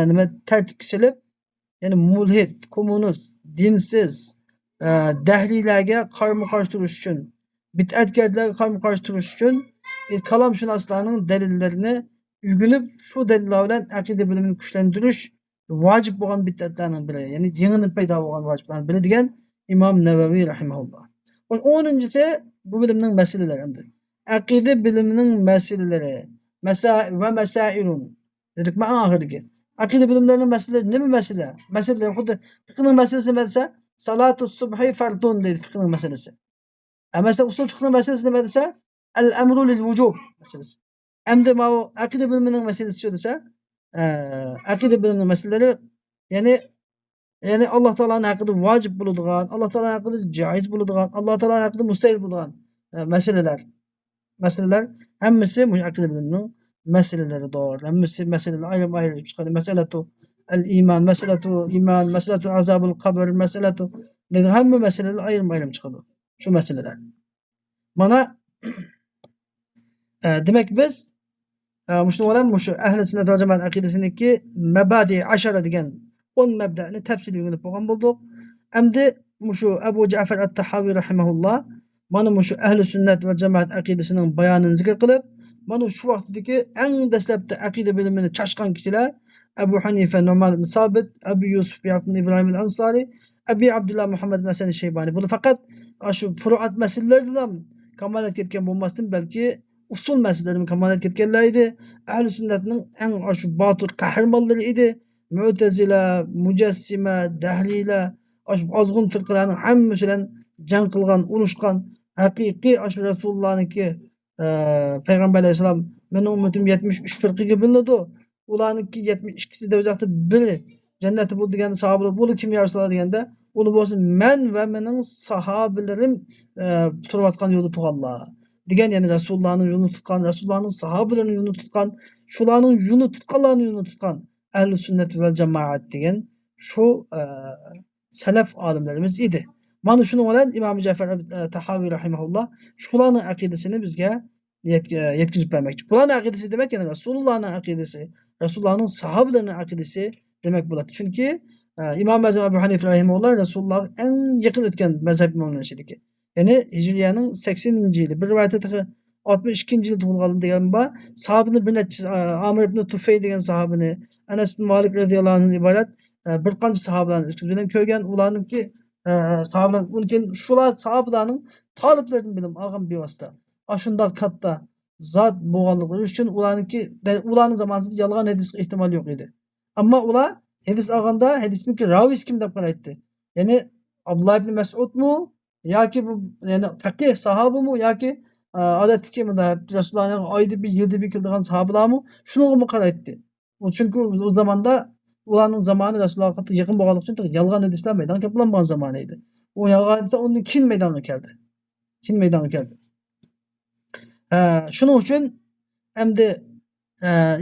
nima tartibga solib, ya'ni mulhid, kommunist, dinsiz dahliylarga qarama-qarshi turish uchun, bid'atgarlarga qarama-qarshi turish uchun kalamshunoslarning dalillarini o'rganib, shu dalillar bilan aqida bilimini kuchlantirish vacip bo'lgan bid'atlarning biri, ya'ni yangi paydo bo'lgan vojiblarning biri degan Imom Navaviy rahimahulloh. 10-si bu bilimning masalalari endi. Aqida bilimining masalalari, va masailun. Dedik men oxirgi. Aqida bilimlarining masalalari nima masala? Masalalar xuddi fiqhning masalasi nima desa, salatu subhi fardun deydi fiqhning masalasi. Mesela usul fiqhning masalasi nima desa, al-amru lil wujub masalasi. Endi bu aqida bilimining masalasi shu desa, aqida bilimning masalalari yani Allah Teala'nın hakkında vacip bulunduğun, Allah Teala'nın hakkında caiz bulunduğun, Allah Teala'nın hakkında müstehil bulunduğun meseleler hemmisi aqida biliminin meseleleri doğru. Hemmisi meseleler ayrı çıkıyor. Meseletu el-iman, meseletu azabul kabr, meseletu dedi hemme meseleler ayrı çıkıyor. Şu meseleler. Bana demek biz şu ehl-i sünnet ve cemaat akidesindeki mebadi 10 degan 10 mebdani tafsili o'rganib bo'lgan bo'ldik. Endi şu Abu Ja'far at-Tahawi rahimahulloh mana şu ehl-i sünnet ve cemaat akidesining bayonini zikr qilib, mana shu vaqtdagi eng dastlabda aqida bilimini chashqan kishilar Abu Hanifa Nu'man ibn Sabit, Abu Yusuf Yaqub İbrahim al-Ansari, Abi Abdullah Muhammad Masan Shaybani. Bu faqat şu furuat meselelerden kamalat ketgan bo'lmasdan, balki usul meselelerini kamalat ketganlar edi. Ahl-i sünnetning eng şu botir qahramonlari edi. Mu'tazila, mujassima, dahliylar, ozg'un firqalarning hammasi bilan jang qilgan, urushgan, haqiqiy shu Rasulullah'niki Peygamber Aleyhisselam mening ummatim 73 firqaga bo'linadi. Ularniki 72'si de o'zaqda biri jannati bo'ldi deganda sahobalar bo'li kim ya Rasululloh deganda, uni bo'lsin men va mening sahobilarim turayotgan yo'lda turganlar. degan, ya'ni Rasulullah'ın yolunu tutkan, Rasulullah'ın sahabelerinin yolunu tutkan, şularning yolunu tutkanlarning yolunu tutkan Ahl-i Sünnet vel Cemaat degan şu salaf olimlarimiz edi. Mana shuning bilan Imom Ja'far Tahoviy rahimahulloh shularning aqidasini bizga yetkazib bermoqchi. Bularning aqidasi demak, ya'ni Rasulullah'ning aqidasi, Rasulullah'ning sahabelerinin aqidasi demek bo'ladi. Chunki İmam Azam Ebu Hanife rahimahulloh Rasulullohga en yaqin o'tgan mazhab imomlaridan. Ya'ni Hijriyaning 80-yili, bir rivayatda 62-yili tug'ilgan degan bor. Sahabini bir necha Amir ibn Tufay degan sahabini, Anas ibn Malik radhiyallohu anhu iborat bir qancha sahobalarni o'z bilan ko'rgan, ularningki sahobalar mumkin shular sahobalarning toliblaridan bilim olgan bevosita. Ashundoq katta zot bo'lganligi uchun ularning zamonasida yolg'on hadis ehtimol yo'q edi. Ammo ular hadis olganda hadisniki ravis kim deb qaraydi. Ya'ni Abdullah ibn Mas'udmi yoki bu ya'ni faqih sahobamu yoki odatdagi Rasulullohning oyda bir yilda bir qiladigan sahobalarmi shunga qaraydi. Chunki o zamonda ularning zamoni Rasulullohga yaqin bo'lganligi uchun yolg'on hadislar maydonga kelgan zamon edi. U yolg'on hadislar undan keyin maydonga keldi. Shuning uchun endi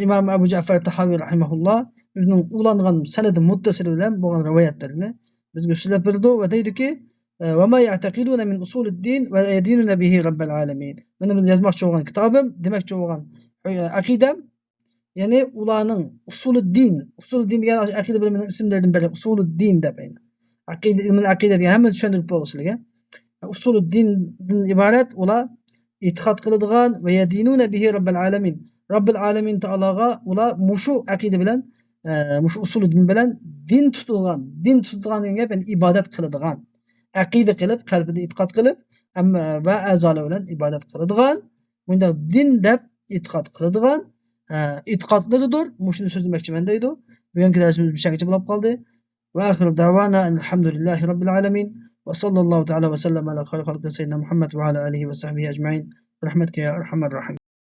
İmam Ebu Ja'far Tahoviy rahimahulloh o'zining ulangan sanadi muttasili bilan bo'lgan rivoyatlarini bizga so'zlab berdi va deydiki: "Va ma ya'taqiduna min usuliddin va yadinuna bihi robbil alamin." Mana bu yozmoqchi bo'lgan kitobim, demoqchi bo'lgan aqidam, ya'ni ularning usuliddin degan aqida bilimining ismlaridan biri usuliddin deb aytadi. Aqida degan hamma tushuntirib bo'ldi sizlarga. Usuliddindan iborat ular e'tiqod qiladigan va yadinuna bihi robbil alamin. Robbil alamin Taologa ular mushu aqida bilan, mushu usuliddin bilan din tutadigan degan gap, ya'ni ibodat qiladigan. Aqida qilib, qalbida e'tiqod qilib, va a'zolar bilan ibodat qiladigan, bunda din deb e'tiqod qiladigan e'tiqodlaridir. Mushuni so'zlamoqchiman deydi. Bugungi darsimiz bu shaklda bo'lib qoldi. Va oxir davona alhamdulillahi robbil alamin va sallallohu ta'ala va sallama ala xayri xalqi sayyidina Muhammad va ala alihi va sahbihi ajma'in. Rahmatka ya arhamar rahim.